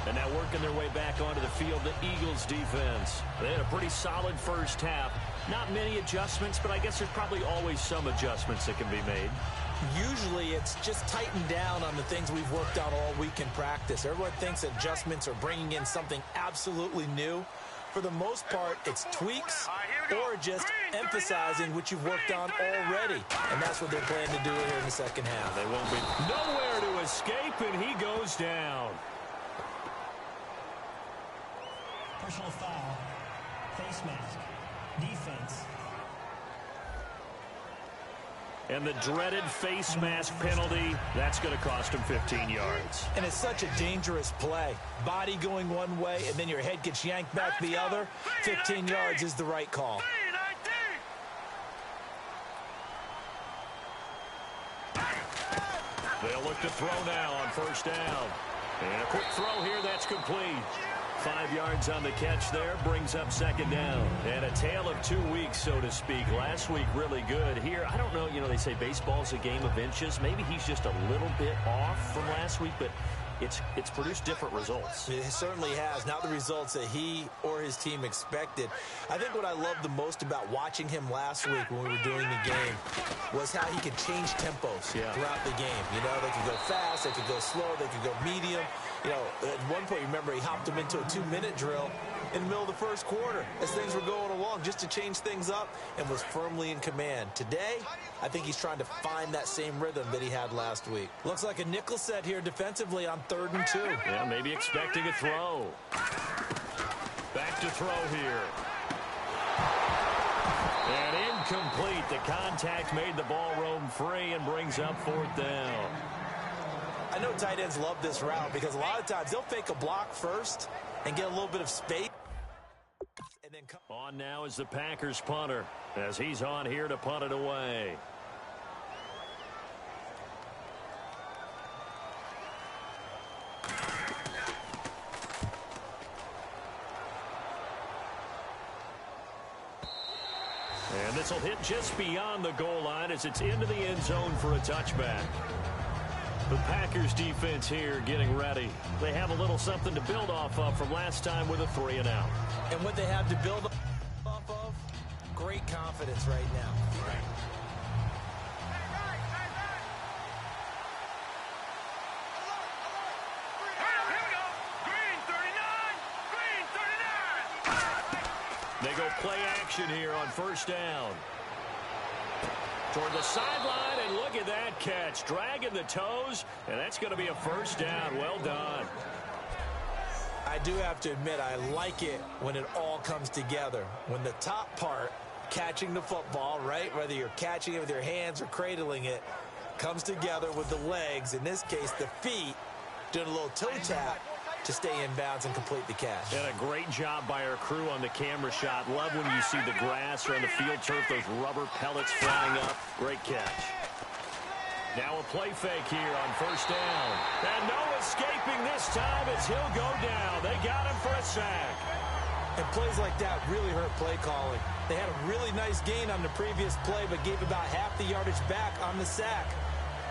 B: And now working their way back onto the field, the Eagles defense. They had a pretty solid first half. Not many adjustments, but I guess there's probably always some adjustments that can be made.
C: Usually it's just tightened down on the things we've worked on all week in practice. Everyone thinks adjustments are bringing in something absolutely new. For the most part, it's tweaks or just emphasizing what you've worked on already. And that's what they're planning to do here in the second half.
B: They won't be nowhere to escape, and he goes down.
E: Personal foul. Face mask. Defense.
B: And the dreaded face mask penalty, that's going to cost him 15 yards.
C: And it's such a dangerous play. Body going one way, and then your head gets yanked back the other. 15 yards is the right call.
B: They'll look to throw now on first down. And a quick throw here, that's complete. 5 yards on the catch there, brings up second down. And a tale of 2 weeks, so to speak. Last week, really good. Here, I don't know, they say baseball's a game of inches. Maybe he's just a little bit off from last week, but it's produced different results.
C: It certainly has. Not the results that he or his team expected. I think what I loved the most about watching him last week when we were doing the game was how he could change tempos throughout the game. They could go fast, they could go slow, they could go medium. At one point, remember, he hopped him into a 2-minute drill in the middle of the first quarter as things were going along just to change things up, and was firmly in command. Today, I think he's trying to find that same rhythm that he had last week. Looks like a nickel set here defensively on 3rd and 2.
B: Yeah, maybe expecting a throw. Back to throw here. And incomplete. The contact made the ball roam free and brings up 4th down.
C: I know tight ends love this route because a lot of times they'll fake a block first and get a little bit of space. And then
B: on now is the Packers punter as he's on here to punt it away. And this will hit just beyond the goal line as it's into the end zone for a touchback. The Packers defense here getting ready. They have a little something to build off of from last time with a 3-and-out.
C: And what they have to build off of, great confidence right now.
D: Here we go. Green 39. Green 39.
B: They go play action here on first down. Toward the sideline, and look at that catch. Dragging the toes, and that's going to be a first down. Well done.
C: I do have to admit, I like it when it all comes together. When the top part, catching the football, right, whether you're catching it with your hands or cradling it, comes together with the legs, in this case the feet, doing a little toe tap to stay in bounds and complete the catch.
B: And a great job by our crew on the camera shot. Love when you see the grass or on the field turf, those rubber pellets flying up. Great catch. Now a play fake here on first down. And no escaping this time as he'll go down. They got him for a sack.
C: And plays like that really hurt play calling. They had a really nice gain on the previous play, but gave about half the yardage back on the sack.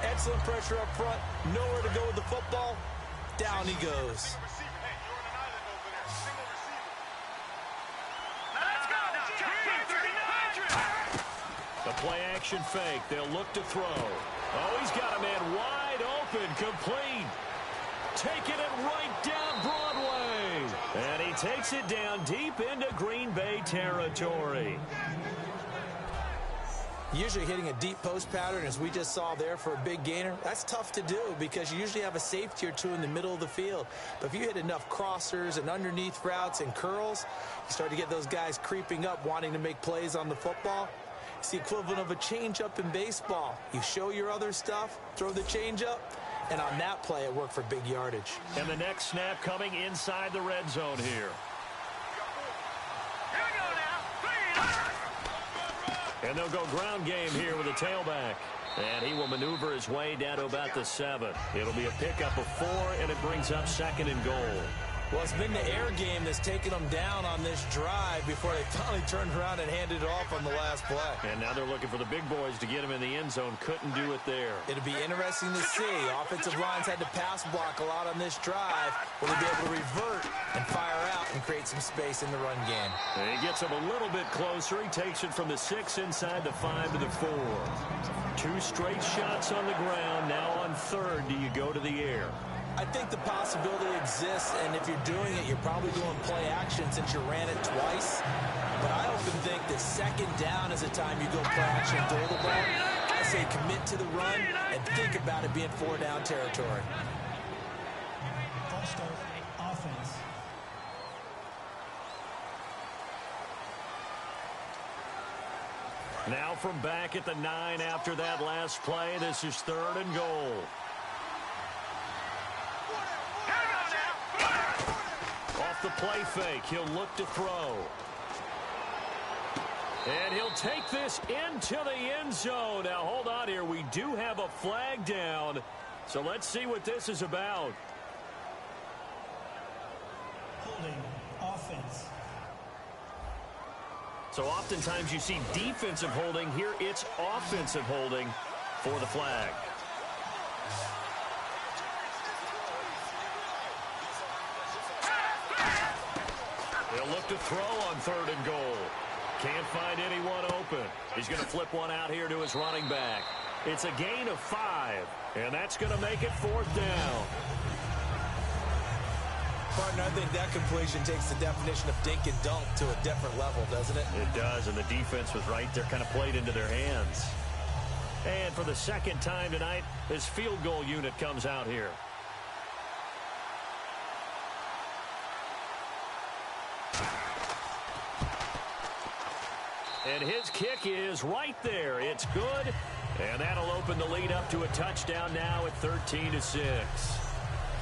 C: Excellent pressure up front. Nowhere to go with the football. Down he goes.
B: The play action fake. They'll look to throw. Oh, he's got a man wide open, complete. Taking it right down Broadway. And he takes it down deep into Green Bay territory.
C: Usually hitting a deep post pattern, as we just saw there for a big gainer, that's tough to do because you usually have a safety or two in the middle of the field. But if you hit enough crossers and underneath routes and curls, you start to get those guys creeping up, wanting to make plays on the football. It's the equivalent of a changeup in baseball. You show your other stuff, throw the changeup, and on that play, it worked for big yardage.
B: And the next snap coming inside the red zone here. And they'll go ground game here with a tailback. And he will maneuver his way down to about the 7. It'll be a pickup of 4, and it brings up 2nd and goal.
C: Well, it's been the air game that's taken them down on this drive before they finally turned around and handed it off on the last play.
B: And now they're looking for the big boys to get him in the end zone. Couldn't do it there.
C: It'll be interesting to see. Offensive lines had to pass block a lot on this drive. Will they be able to revert and fire out and create some space in the run game?
B: And he gets him a little bit closer. He takes it from the 6 inside the 5 to the 4. 2 straight shots on the ground. Now on 3rd, do you go to the air?
C: I think the possibility exists, and if you're doing it, you're probably doing play action since you ran it twice. But I often think that 2nd down is the time you go play action and throw the ball. I say commit to the run and think about it being 4-down territory.
E: False start, offense.
B: Now from back at the 9 after that last play, this is 3rd and goal. Off the play fake, he'll look to throw. And he'll take this into the end zone. Now, hold on here. We do have a flag down. So let's see what this is about.
E: Holding, offense.
B: So oftentimes you see defensive holding. Here it's offensive holding for the flag. They'll look to throw on 3rd and goal. Can't find anyone open. He's going to flip one out here to his running back. It's a gain of 5, and that's going to make it 4th down.
C: Partner, I think that completion takes the definition of dink and dunk to a different level, doesn't it?
B: It does, and the defense was right there, kind of played into their hands. And for the 2nd time tonight, his field goal unit comes out here. And his kick is right there. It's good. And that'll open the lead up to a touchdown now at 13-6.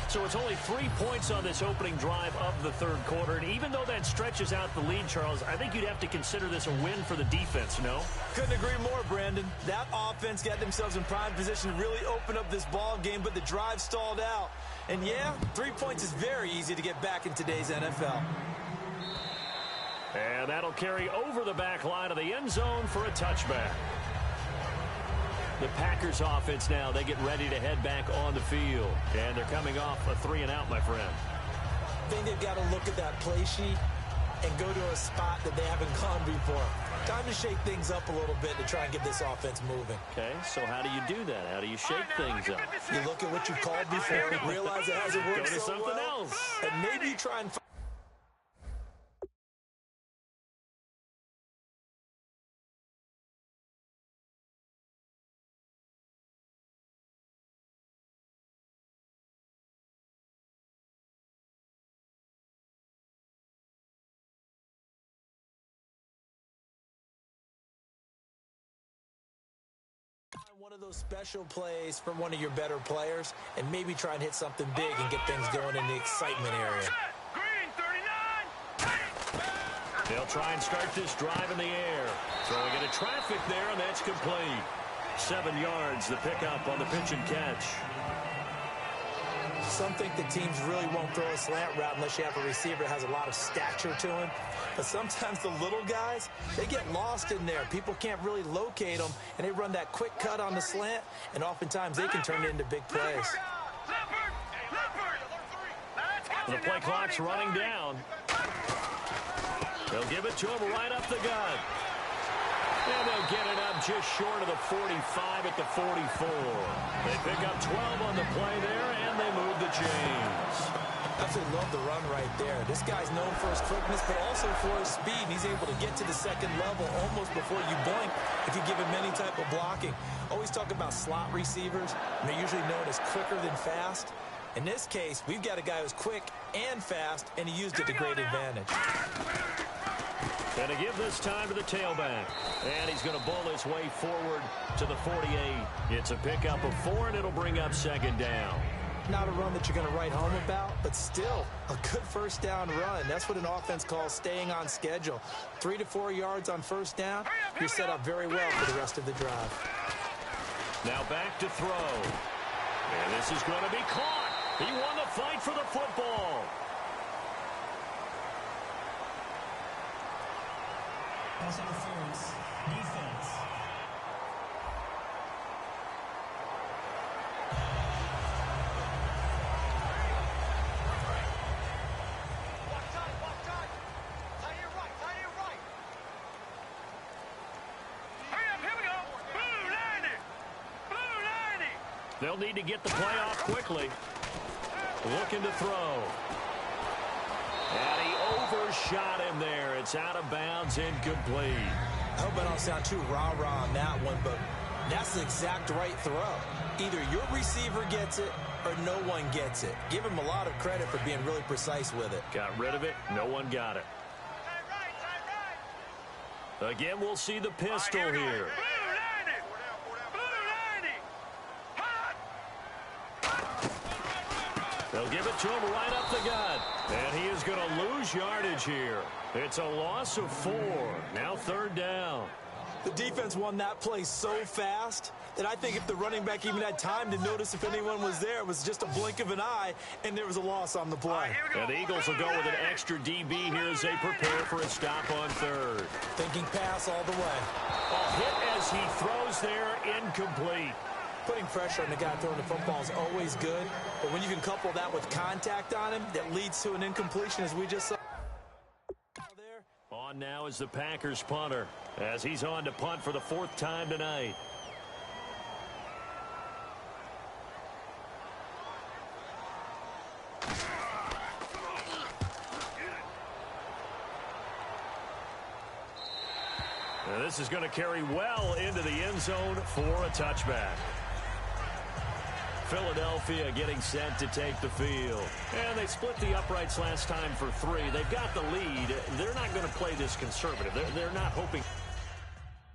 B: So it's only 3 points on this opening drive of the 3rd quarter. And even though that stretches out the lead, Charles, I think you'd have to consider this a win for the defense, no?
C: Couldn't agree more, Brandon. That offense got themselves in prime position to really open up this ball game, but the drive stalled out. And yeah, 3 points is very easy to get back in today's NFL.
B: And that'll carry over the back line of the end zone for a touchback. The Packers offense now, they get ready to head back on the field. And they're coming off a 3-and-out, my friend.
C: I think they've got to look at that play sheet and go to a spot that they haven't gone before. Time to shake things up a little bit to try and get this offense moving.
B: Okay, so how do you do that? How do you shake things up?
C: You look at what you've called before, realize it hasn't worked
B: Go to
C: so
B: something
C: well,
B: else.
C: and maybe you try and one of those special plays from one of your better players and maybe try and hit something big and get things going in the excitement area.
D: Green 39.
B: They'll try and start this drive in the air. Throwing into traffic there, and that's complete. 7 yards, the pickup on the pitch and catch.
C: Some think that teams really won't throw a slant route unless you have a receiver that has a lot of stature to him. But sometimes the little guys, they get lost in there. People can't really locate them, and they run that quick cut on the slant, and oftentimes they can turn it into big plays.
B: The play clock's running down. They'll give it to him right up the gut. And they'll get it up just short of the 45 at the 44. They pick up 12 on the play there, and they move the chains.
C: Absolutely love the run right there. This guy's known for his quickness, but also for his speed. He's able to get to the 2nd level almost before you blink if you give him any type of blocking. Always talk about slot receivers, and they're usually known as quicker than fast. In this case, we've got a guy who's quick and fast, and he used it to great advantage.
B: And to give this time to the tailback. And he's going to bull his way forward to the 48. It's a pickup of 4, and it'll bring up 2nd down.
C: not a run that you're going to write home about, but still a good first down run. That's what an offense calls staying on schedule. 3 to 4 yards on first down, you're set up very well for the rest of the drive.
B: Now back to throw. And this is going to be caught. He won the fight for the football.
E: Pass interference. Defense.
B: They'll need to get the play off quickly. Looking to throw. And he overshot him there. It's out of bounds, incomplete.
C: I hope I don't sound too rah-rah on that one, but that's the exact right throw. Either your receiver gets it or no one gets it. Give him a lot of credit for being really precise with it.
B: Got rid of it. No one got it. Again, we'll see the pistol here. They'll give it to him right up the gut. And he is going to lose yardage here. It's a loss of 4. Now 3rd down.
C: The defense won that play so fast that I think if the running back even had time to notice if anyone was there, it was just a blink of an eye, and there was a loss on the play.
B: And the Eagles will go with an extra DB here as they prepare for a stop on 3rd.
C: Thinking pass all the way.
B: A hit as he throws there, incomplete.
C: Putting pressure on the guy throwing the football is always good, but when you can couple that with contact on him, that leads to an incompletion, as we just saw.
B: On now is the Packers punter, as he's on to punt for the 4th time tonight. Now this is going to carry well into the end zone for a touchback. Philadelphia getting set to take the field. And they split the uprights last time for 3. They've got the lead. They're not going to play this conservative. They're not hoping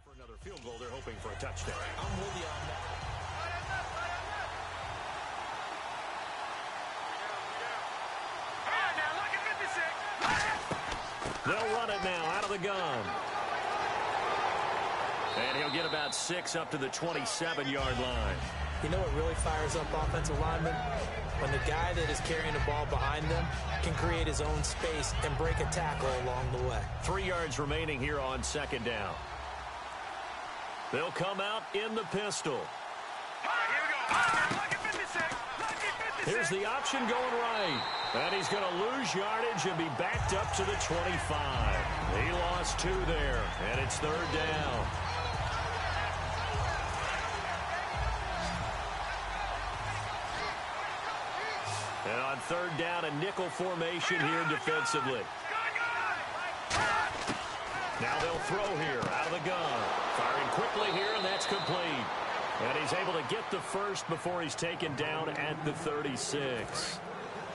B: for another field goal. They're hoping for a touchdown.
C: I'm with you on that.
B: They'll run it now out of the gun. And he'll get about 6 up to the 27-yard line.
C: You know what really fires up offensive linemen? When the guy that is carrying the ball behind them can create his own space and break a tackle along the way.
B: 3 yards remaining here on 2nd down. They'll come out in the pistol. Here's the option going right. And he's going to lose yardage and be backed up to the 25. He lost 2 there, and it's 3rd down. And on 3rd down, a nickel formation here defensively. Now they'll throw here out of the gun. Firing quickly here, and that's complete. And he's able to get the first before he's taken down at the 36.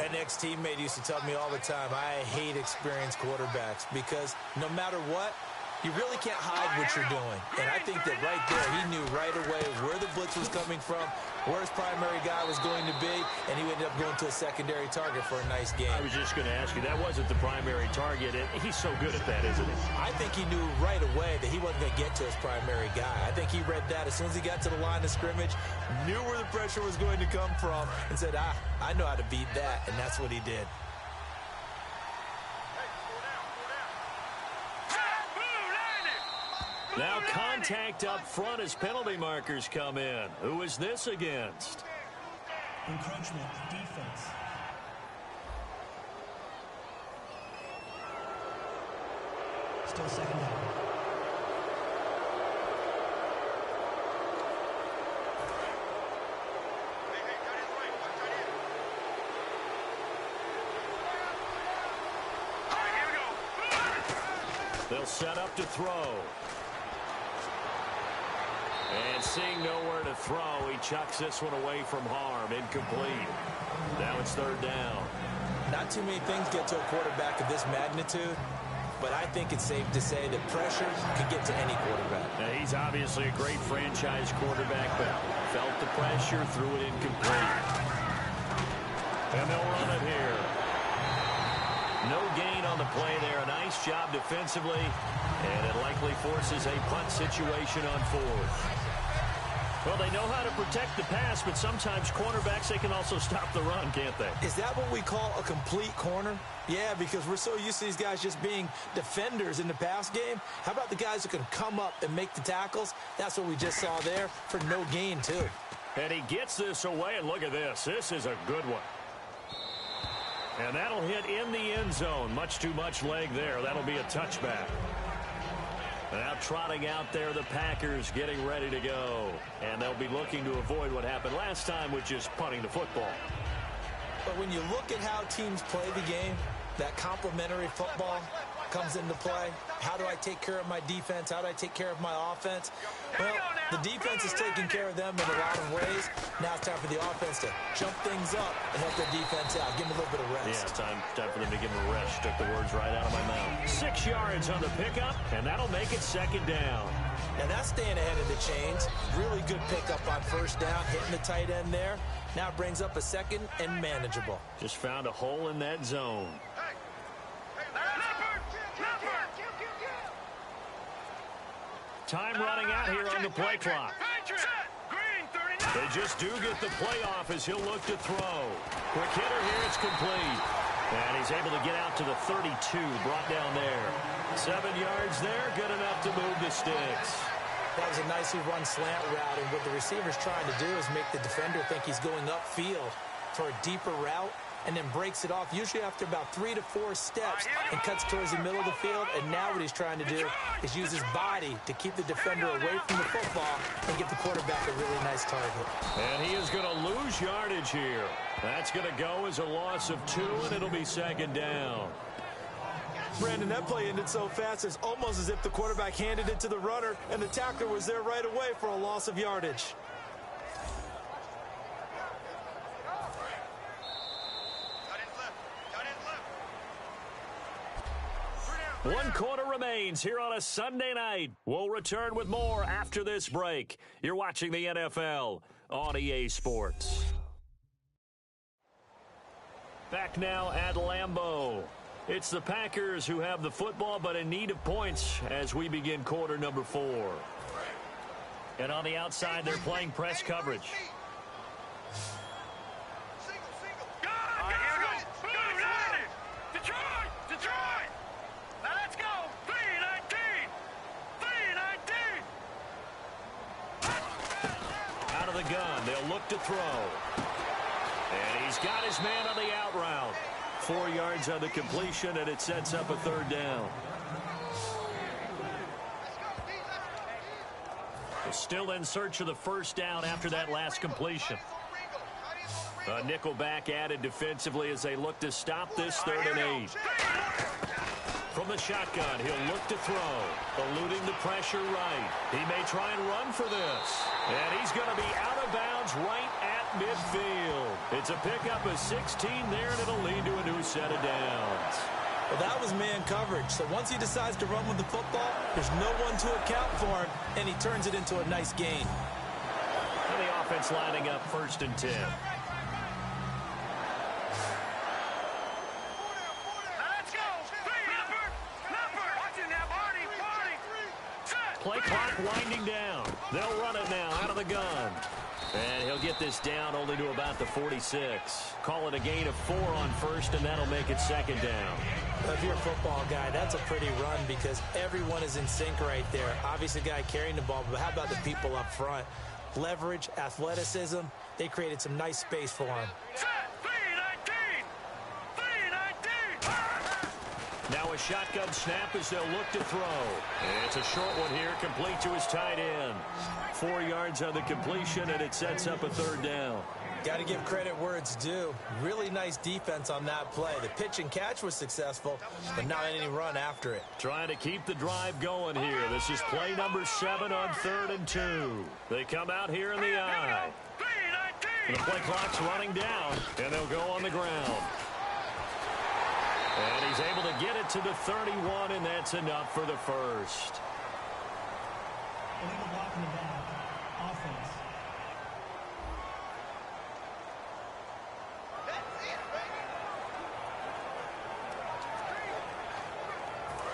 C: An ex-teammate used to tell me all the time, I hate experienced quarterbacks because no matter what, you really can't hide what you're doing. And I think that right there, he knew right away where the blitz was coming from, where his primary guy was going to be, and he ended up going to a secondary target for a nice game.
B: I was just going to ask you, that wasn't the primary target. He's so good at that, isn't he?
C: I think he knew right away that he wasn't going to get to his primary guy. I think he read that as soon as he got to the line of scrimmage, knew where the pressure was going to come from, and said, I know how to beat that, and that's what he did.
B: Now contact up front as penalty markers come in. Who is this against?
E: Encroachment, defense. Still 2nd down.
B: They'll set up to throw. And seeing nowhere to throw, he chucks this one away from harm. Incomplete. Now it's 3rd down.
C: Not too many things get to a quarterback of this magnitude, but I think it's safe to say that pressure can get to any quarterback.
B: Now, he's obviously a great franchise quarterback, but felt the pressure, threw it incomplete. And they'll run it here. No gain on the play there. A nice job defensively. And it likely forces a punt situation on fourth. Well, they know how to protect the pass, but sometimes cornerbacks, they can also stop the run, can't they?
C: Is that what we call a complete corner? Yeah, because we're so used to these guys just being defenders in the pass game. How about the guys who can come up and make the tackles? That's what we just saw there for no gain, too.
B: And he gets this away, and look at this. This is a good one. And that'll hit in the end zone. Much too much leg there. That'll be a touchback. Now trotting out there, the Packers getting ready to go. And they'll be looking to avoid what happened last time, which is punting the football.
C: But when you look at how teams play the game, that complementary football comes into play. How do I take care of my defense? How do I take care of my offense? Well, the defense is taking care of them in a lot of ways. Now it's time for the offense to jump things up and help their defense out. Give them a little bit of rest.
B: Yeah, time for them to give them a rest. Took the words right out of my mouth. 6 yards on the pickup, and that'll make it second down.
C: And that's staying ahead of the chains. Really good pickup on first down, hitting the tight end there. Now it brings up a second and manageable.
B: Just found a hole in that zone. Time running out here on the play clock. They just do get the play off as he'll look to throw. Quick hitter here, it's complete. And he's able to get out to the 32, brought down there. 7 yards there, good enough to move the sticks.
C: That was a nicely run slant route, and what the receiver's trying to do is make the defender think he's going upfield for a deeper route, and then breaks it off, usually after about 3 to 4 steps, and cuts towards the middle of the field. And now what he's trying to do is use his body to keep the defender away from the football and get the quarterback a really nice target.
B: And he is going to lose yardage here. That's going to go as a loss of 2, and it'll be second down.
C: Brandon, that play ended so fast, it's almost as if the quarterback handed it to the runner, and the tackler was there right away for a loss of yardage.
B: One quarter remains here on a Sunday night. We'll return with more after this break. You're watching the NFL on EA Sports. Back now at Lambeau. It's the Packers who have the football, but in need of points as we begin quarter number 4. And on the outside, they're playing press coverage. Gun. They'll look to throw. And he's got his man on the out route. 4 yards on the completion, and it sets up a third down. They're still in search of the first down after that last completion. A nickelback added defensively as they look to stop this 3rd and 8. From the shotgun, he'll look to throw. Eluding the pressure right. He may try and run for this. And he's going to be out of bounds right at midfield. It's a pickup of 16 there, and it'll lead to a new set of downs.
C: Well, that was man coverage. So once he decides to run with the football, there's no one to account for him, and he turns it into a nice gain.
B: And the offense lining up 1st and 10. Play clock winding down. They'll run it now out of the gun. And he'll get this down only to about the 46. Call it a gain of 4 on first, and that'll make it second down.
C: If you're a football guy, that's a pretty run because everyone is in sync right there. Obviously, the guy carrying the ball, but how about the people up front? Leverage, athleticism, they created some nice space for him.
B: Now a shotgun snap as they'll look to throw. And it's a short one here, complete to his tight end. 4 yards on the completion, and it sets up a third down.
C: Got to give credit where it's due. Really nice defense on that play. The pitch and catch was successful, but not any run after it.
B: Trying to keep the drive going here. This is play number 7 on 3rd and 2. They come out here in the eye. The play clock's running down, and they'll go on the ground. And he's able to get it to the 31, and that's enough for the first.
E: Illegal block in the back. Offense.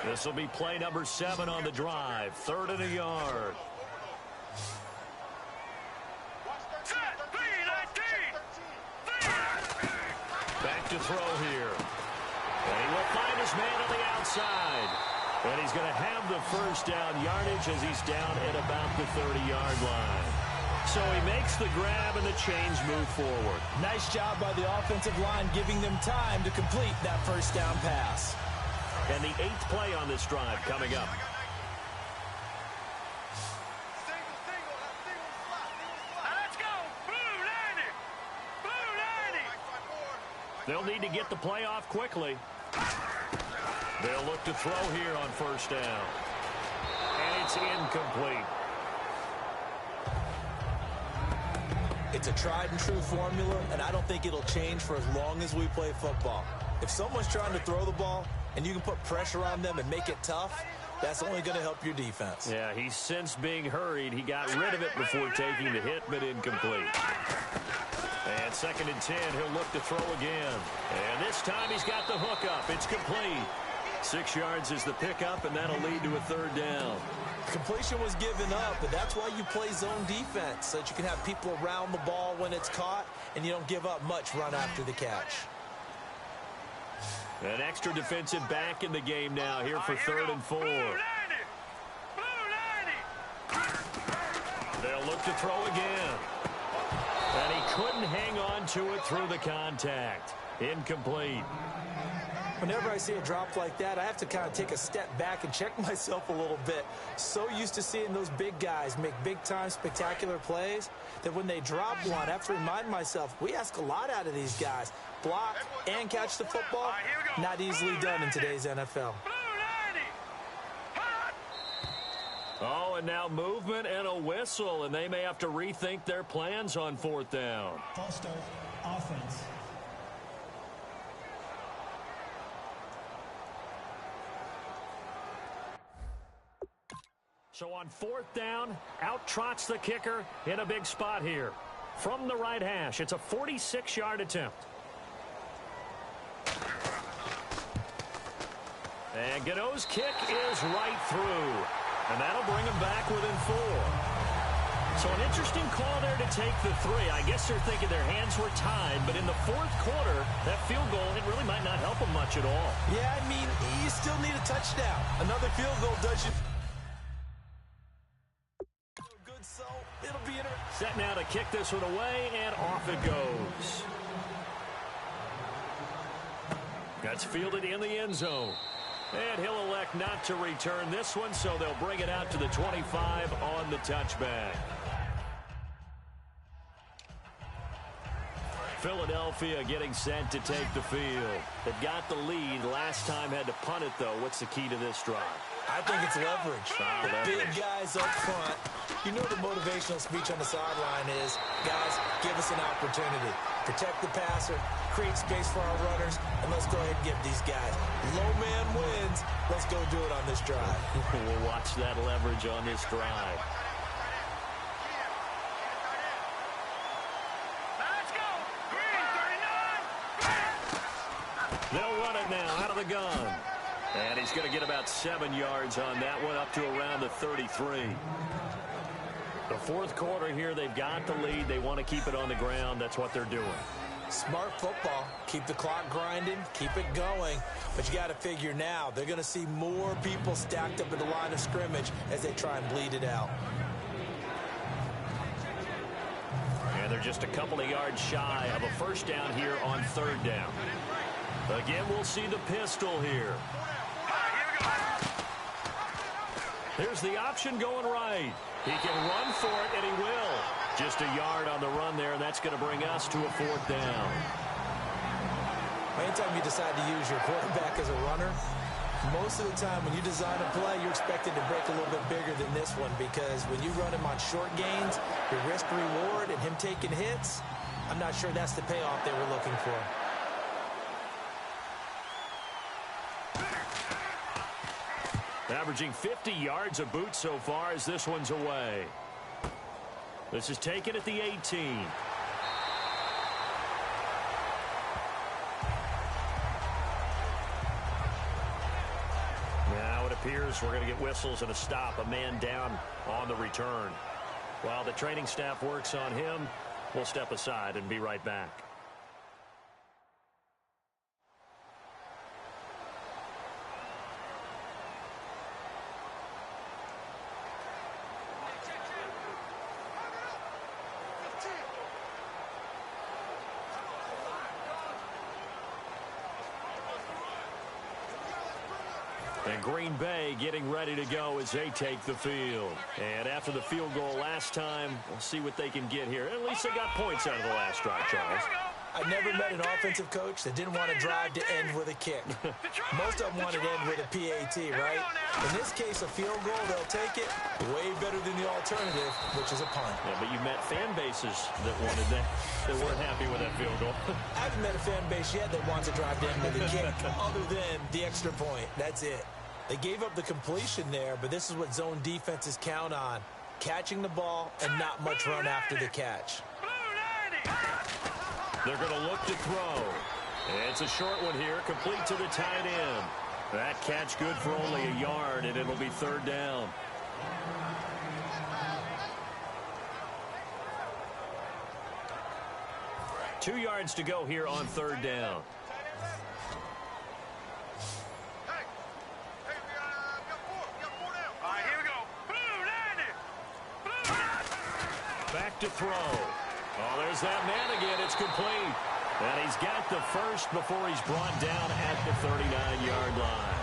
B: This will be play number 7 on the drive. 3rd and a yard. Back to throw here. And he will find his man on the outside. And he's going to have the first down yardage as he's down at about the 30-yard line. So he makes the grab and the chains move forward.
C: Nice job by the offensive line giving them time to complete that first down pass.
B: And the 8th play on this drive coming up.
D: Let's go! Blue 90! Blue 90!
B: They'll need to get the play off quickly. They'll look to throw here on first down. And it's incomplete.
C: It's a tried and true formula, and I don't think it'll change for as long as we play football. If someone's trying to throw the ball and you can put pressure on them and make it tough, that's only going to help your defense.
B: Yeah, he's since being hurried. He got rid of it before taking the hit, but incomplete. And 2nd and 10, he'll look to throw again. And this time he's got the hook up. It's complete. 6 yards is the pickup, and that'll lead to a 3rd down.
C: Completion was given up, but that's why you play zone defense, so that you can have people around the ball when it's caught, and you don't give up much run after the catch.
B: An extra defensive back in the game now here for 3rd and 4.
D: Blue 90! Blue 90!
B: They'll look to throw again. And he couldn't hang on to it through the contact. Incomplete.
C: Whenever I see a drop like that, I have to kind of take a step back and check myself a little bit. So used to seeing those big guys make big-time spectacular plays that when they drop one, I have to remind myself, we ask a lot out of these guys. Block and catch the football, not easily done in today's NFL.
B: Oh, and now movement and a whistle, and they may have to rethink their plans on 4th down.
E: False start, offense.
B: So on 4th down, out trots the kicker in a big spot here. From the right hash, it's a 46-yard attempt. And Gano's kick is right through. And that'll bring him back within 4. So an interesting call there to take the 3. I guess they're thinking their hands were tied, but in the 4th quarter, that field goal, it really might not help them much at all.
C: Yeah, I mean, you still need a touchdown. Another field goal does you good, so it'll be interesting.
B: Set now to kick this one away, and off it goes. That's fielded in the end zone. And he'll elect not to return this one, so they'll bring it out to the 25 on the touchback. Philadelphia getting set to take the field. They've got the lead. Last time had to punt it, though. What's the key to this drive?
C: I think it's leverage. Big guys up front. You know the motivational speech on the sideline is, guys, give us an opportunity. Protect the passer, create space for our runners, and let's go ahead and give these guys. Low man wins. Let's go do it on this drive.
B: We'll watch that leverage on this drive.
D: Let's go! Green 39!
B: They'll run it now out of the gun. And he's going to get about 7 yards on that one, up to around the 33. The 4th quarter here, they've got the lead. They want to keep it on the ground. That's what they're doing.
C: Smart football. Keep the clock grinding. Keep it going. But you got to figure now, they're going to see more people stacked up at the line of scrimmage as they try and bleed it out.
B: And they're just a couple of yards shy of a first down here on 3rd down. Again, we'll see the pistol here. Here's the option going right. He can run for it, and he will. Just a yard on the run there, and that's going to bring us to a 4th down.
C: Anytime you decide to use your quarterback as a runner, most of the time when you design a play, you're expected to break a little bit bigger than this one, because when you run him on short gains, your risk-reward and him taking hits, I'm not sure that's the payoff they were looking for.
B: Averaging 50 yards a boot so far as this one's away. This is taken at the 18. Now appears we're going to get whistles and a stop, a man down on the return. While the training staff works on him, we'll step aside and be right back. And Green Bay getting ready to go as they take the field. And after the field goal last time, we'll see what they can get here. At least they got points out of the last drive, Charles.
C: I never met an offensive coach that didn't want to drive to end with a kick. Most of them wanted to end with a PAT, right? In this case, a field goal, they'll take it way better than the alternative, which is a punt.
B: Yeah, but you met fan bases that wanted that, that weren't happy with that field goal.
C: I haven't met a fan base yet that wants to drive to end with a kick other than the extra point. That's it. They gave up the completion there, but this is what zone defenses count on. Catching the ball and not much run after the catch.
B: They're going to look to throw. It's a short one here, complete to the tight end. That catch good for only a yard, and it'll be third down. Two yards to go here on third down. Back to throw. Oh, there's that man again. It's complete. And he's got the first before he's brought down at the 39-yard line.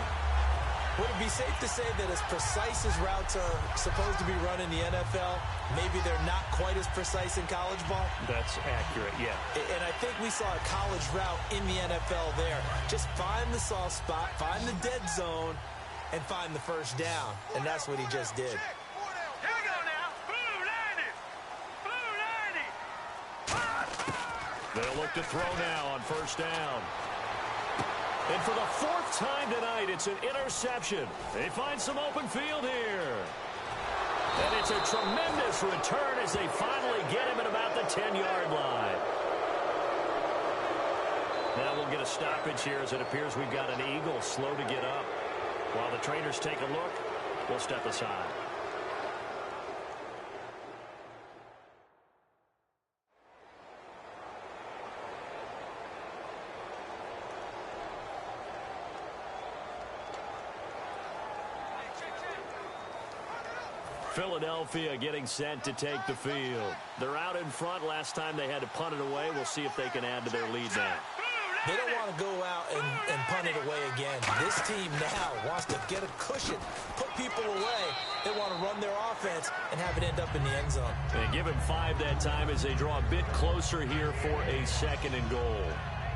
C: Would it be safe to say that as precise as routes are supposed to be run in the NFL, maybe they're not quite as precise in college ball?
B: That's accurate, yeah.
C: And I think we saw a college route in the NFL there. Just find the soft spot, find the dead zone, and find the first down. And that's what he just did.
B: They'll look to throw now on first down. And for the fourth time tonight, it's an interception. They find some open field here. And it's a tremendous return as they finally get him at about the 10-yard line. Now we'll get a stoppage here as it appears we've got an Eagle slow to get up. While the trainers take a look, we'll step aside. Philadelphia getting set to take the field. They're out in front. Last time they had to punt it away. We'll see if they can add to their lead now.
C: They don't want to go out and punt it away again. This team now wants to get a cushion, put people away. They want to run their offense and have it end up in the end zone.
B: And give him 5 that time as they draw a bit closer here for a second and goal.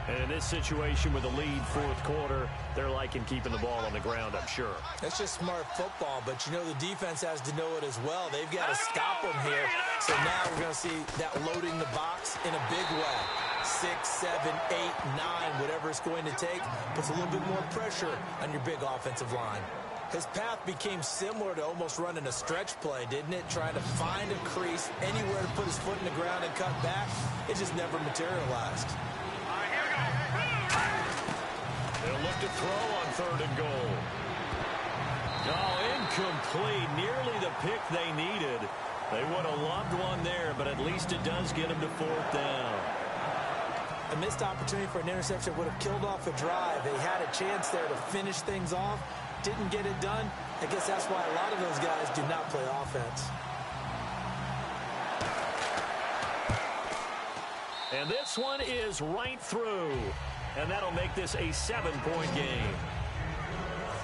B: And in this situation with the lead fourth quarter, they're liking keeping the ball on the ground, I'm sure.
C: That's just smart football, but you know the defense has to know it as well. They've got to stop them here. So now we're going to see that loading the box in a big way. 6, 7, 8, 9, whatever it's going to take, puts a little bit more pressure on your big offensive line. His path became similar to almost running a stretch play, didn't it? Trying to find a crease, anywhere to put his foot in the ground and cut back. It just never materialized.
B: They'll look to throw on third and goal. Oh, incomplete. Nearly the pick they needed. They would have loved one there, but at least it does get them to fourth down.
C: A missed opportunity for an interception would have killed off a drive. They had a chance there to finish things off. Didn't get it done. I guess that's why a lot of those guys do not play offense.
B: And this one is right through. And that'll make this a 7-point game.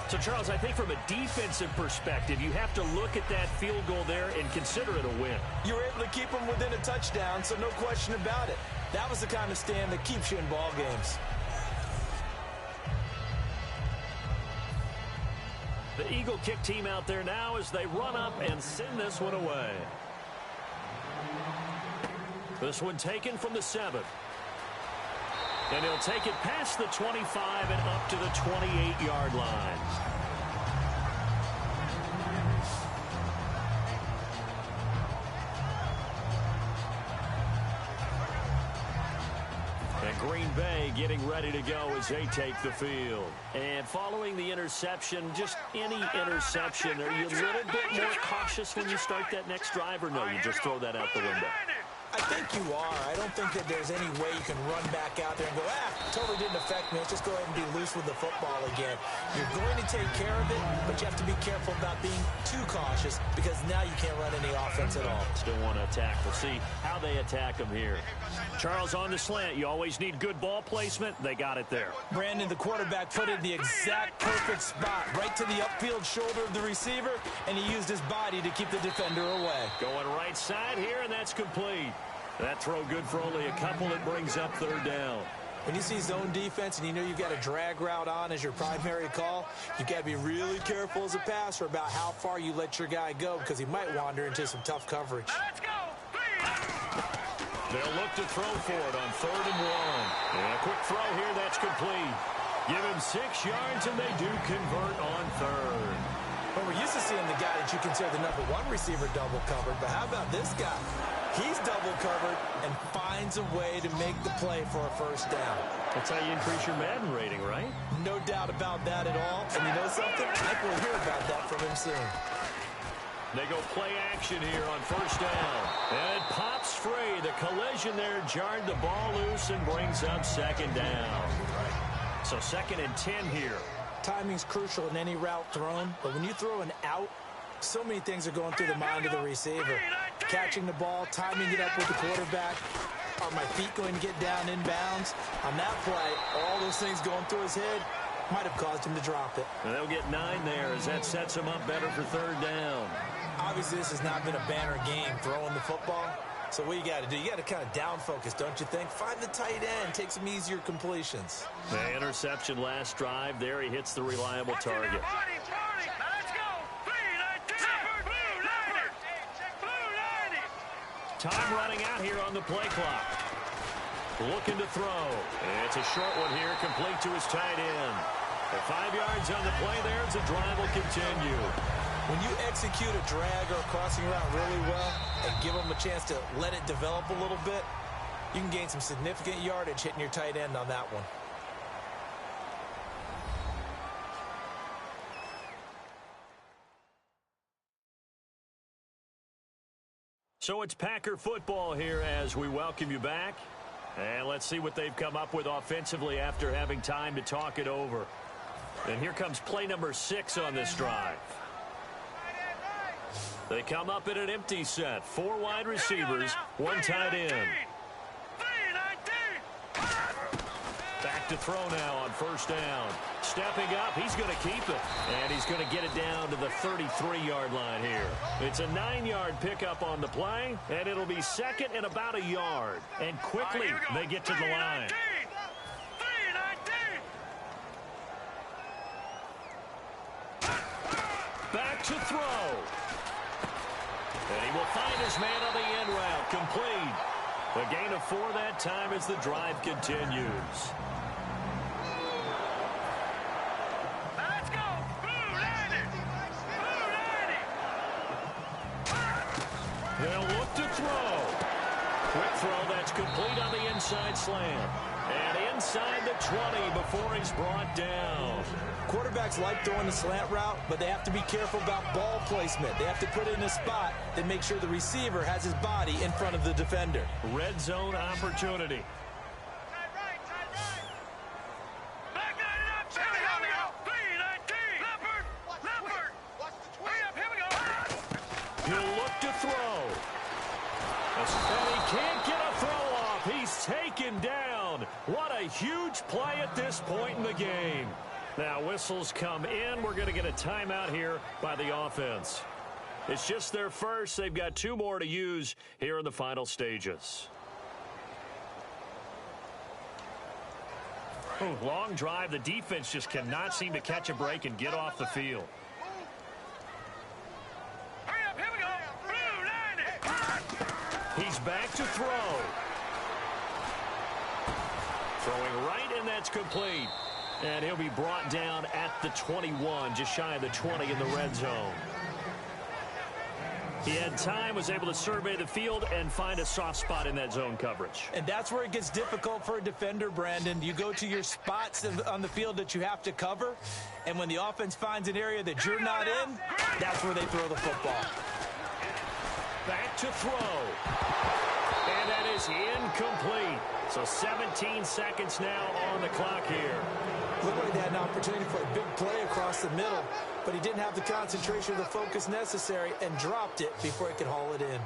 B: So, Charles, I think from a defensive perspective, you have to look at that field goal there and consider it a win.
C: You were able to keep them within a touchdown, so no question about it. That was the kind of stand that keeps you in ball games.
B: The Eagle kick team out there now as they run up and send this one away. This one taken from the 7. And he'll take it past the 25 and up to the 28-yard line. And Green Bay getting ready to go as they take the field. And following the interception, just any interception, are you a little bit more cautious when you start that next drive, or no, you just throw that out the window?
C: I think you are. I don't think that there's any way you can run back out there and go, totally didn't affect me. Let's just go ahead and be loose with the football again. You're going to take care of it, but you have to be careful about being too cautious because now you can't run any offense at all.
B: Still want to attack. We'll see how they attack them here. Charles on the slant. You always need good ball placement. They got it there.
C: Brandon, the quarterback, put it in the exact perfect spot, right to the upfield shoulder of the receiver, and he used his body to keep the defender away.
B: Going right side here, and that's complete. That throw good for only a couple. It brings up third down.
C: When you see zone defense and you know you've got a drag route on as your primary call, you've got to be really careful as a passer about how far you let your guy go because he might wander into some tough coverage.
D: Let's go.
B: They'll look to throw for it on 3rd and 1. And a quick throw here, that's complete. Give him 6 yards, and they do convert on 3rd.
C: Well, we're used to seeing the guy that you consider the number 1 receiver double covered, but how about this guy? He's double covered and finds a way to make the play for a first down.
B: That's how you increase your Madden rating, right?
C: No doubt about that at all. And you know something? I will hear about that from him soon.
B: They go play action here on 1st down. And it pops free. The collision there jarred the ball loose and brings up 2nd down. So 2nd and 10 here.
C: Timing's crucial in any route thrown, but when you throw an out, so many things are going through the mind of the receiver. Catching the ball, timing it up with the quarterback. Are my feet going to get down inbounds? On that play, all those things going through his head might have caused him to drop it.
B: And they'll get 9 there as that sets him up better for 3rd down.
C: Obviously, this has not been a banner game throwing the football. So what you got to do, you got to kind of down focus, don't you think? Find the tight end, take some easier completions.
B: The interception last drive. There he hits the reliable target. Time running out here on the play clock. Looking to throw. It's a short one here, complete to his tight end. The 5 yards on the play there as the drive will continue.
C: When you execute a drag or a crossing route really well and give them a chance to let it develop a little bit, you can gain some significant yardage hitting your tight end on that one.
B: So it's Packer football here as we welcome you back. And let's see what they've come up with offensively after having time to talk it over. And here comes play number 6 on this drive. They come up in an empty set. 4 wide receivers, 1 tight end. Back to throw now on 1st down. Stepping up, he's going to keep it. And he's going to get it down to the 33-yard line here. It's a 9-yard pickup on the play, and it'll be 2nd and about a yard. And quickly, they get to the line. Back to throw. And he will find his man on the end route. Complete. A gain of 4 that time as the drive continues.
D: Let's go.
B: They'll look to throw. Quick throw that's complete on the inside slant. And inside the 20 before he's brought down.
C: Quarterbacks like throwing the slant route, but they have to be careful about ball placement. They have to put it in a spot that makes sure the receiver has his body in front of the defender.
B: Red zone opportunity. He'll look to throw. And he can't get a throw off. He's taken down. What a huge play at this point in the game. Now whistles come in. We're going to get a timeout here by the offense. It's just their first. They've got 2 more to use here in the final stages. Ooh, long drive. The defense just cannot seem to catch a break and get off the field. He's back to throw. Throwing right, and that's complete. And he'll be brought down at the 21, just shy of the 20 in the red zone. He had time, was able to survey the field and find a soft spot in that zone coverage.
C: And that's where it gets difficult for a defender, Brandon. You go to your spots on the field that you have to cover, and when the offense finds an area that you're not in, that's where they throw the football.
B: Back to throw. And that is incomplete. So 17 seconds now on the clock here.
C: Lloyd had an opportunity for a big play across the middle, but he didn't have the concentration or the focus necessary and dropped it before he could haul it in.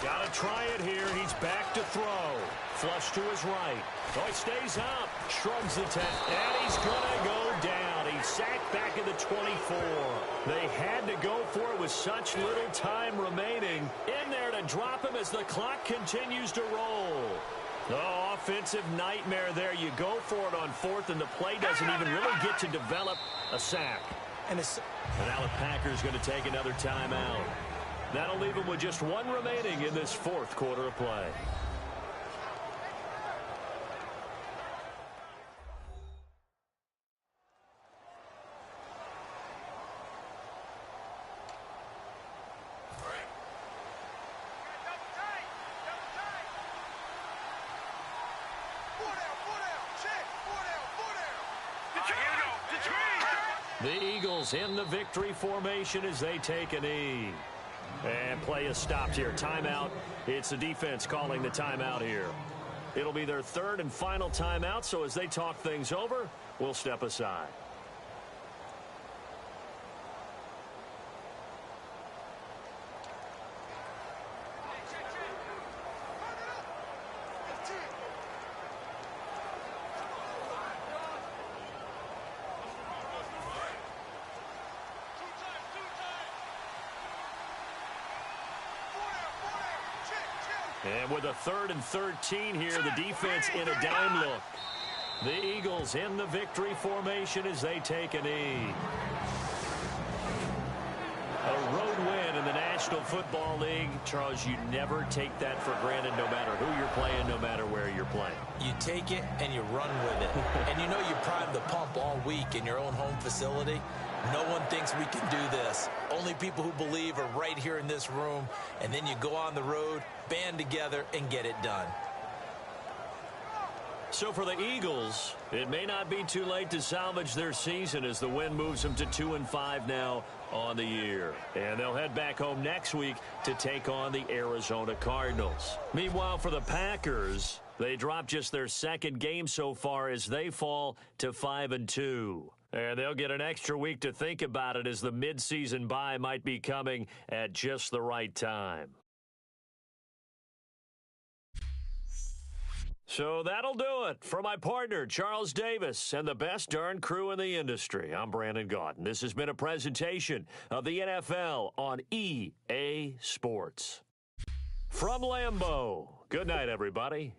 B: Gotta try it here. He's back to throw. Flush to his right. Oh, he stays up. Shrugs the tent. And he's gonna go down. He's sacked back at the 24. They had to go for it with such little time remaining. In there to drop him as the clock continues to roll. Oh, offensive nightmare there. You go for it on fourth, and the play doesn't even really get to develop a sack. And now the Packers going to take another timeout. That'll leave them with just one remaining in this fourth quarter of play. The Eagles in the victory formation as they take a knee. And play is stopped here. Timeout. It's the defense calling the timeout here. It'll be their third and final timeout, so as they talk things over, we'll step aside. And with a 3rd and 13 here, the defense in a dime look. The Eagles in the victory formation as they take a knee. A road win in the National Football League. Charles, you never take that for granted no matter who you're playing, no matter where you're playing.
C: You take it and you run with it. And you know you primed the pump all week in your own home facility. No one thinks we can do this. Only people who believe are right here in this room. And then you go on the road, band together, and get it done.
B: So for the Eagles, it may not be too late to salvage their season as the win moves them to 2-5 now on the year. And they'll head back home next week to take on the Arizona Cardinals. Meanwhile, for the Packers, they dropped just their second game so far as they fall to 5-2. And they'll get an extra week to think about it as the midseason bye might be coming at just the right time. So that'll do it. For my partner, Charles Davis, and the best darn crew in the industry, I'm Brandon Gaudin. This has been a presentation of the NFL on EA Sports. From Lambeau, good night, everybody.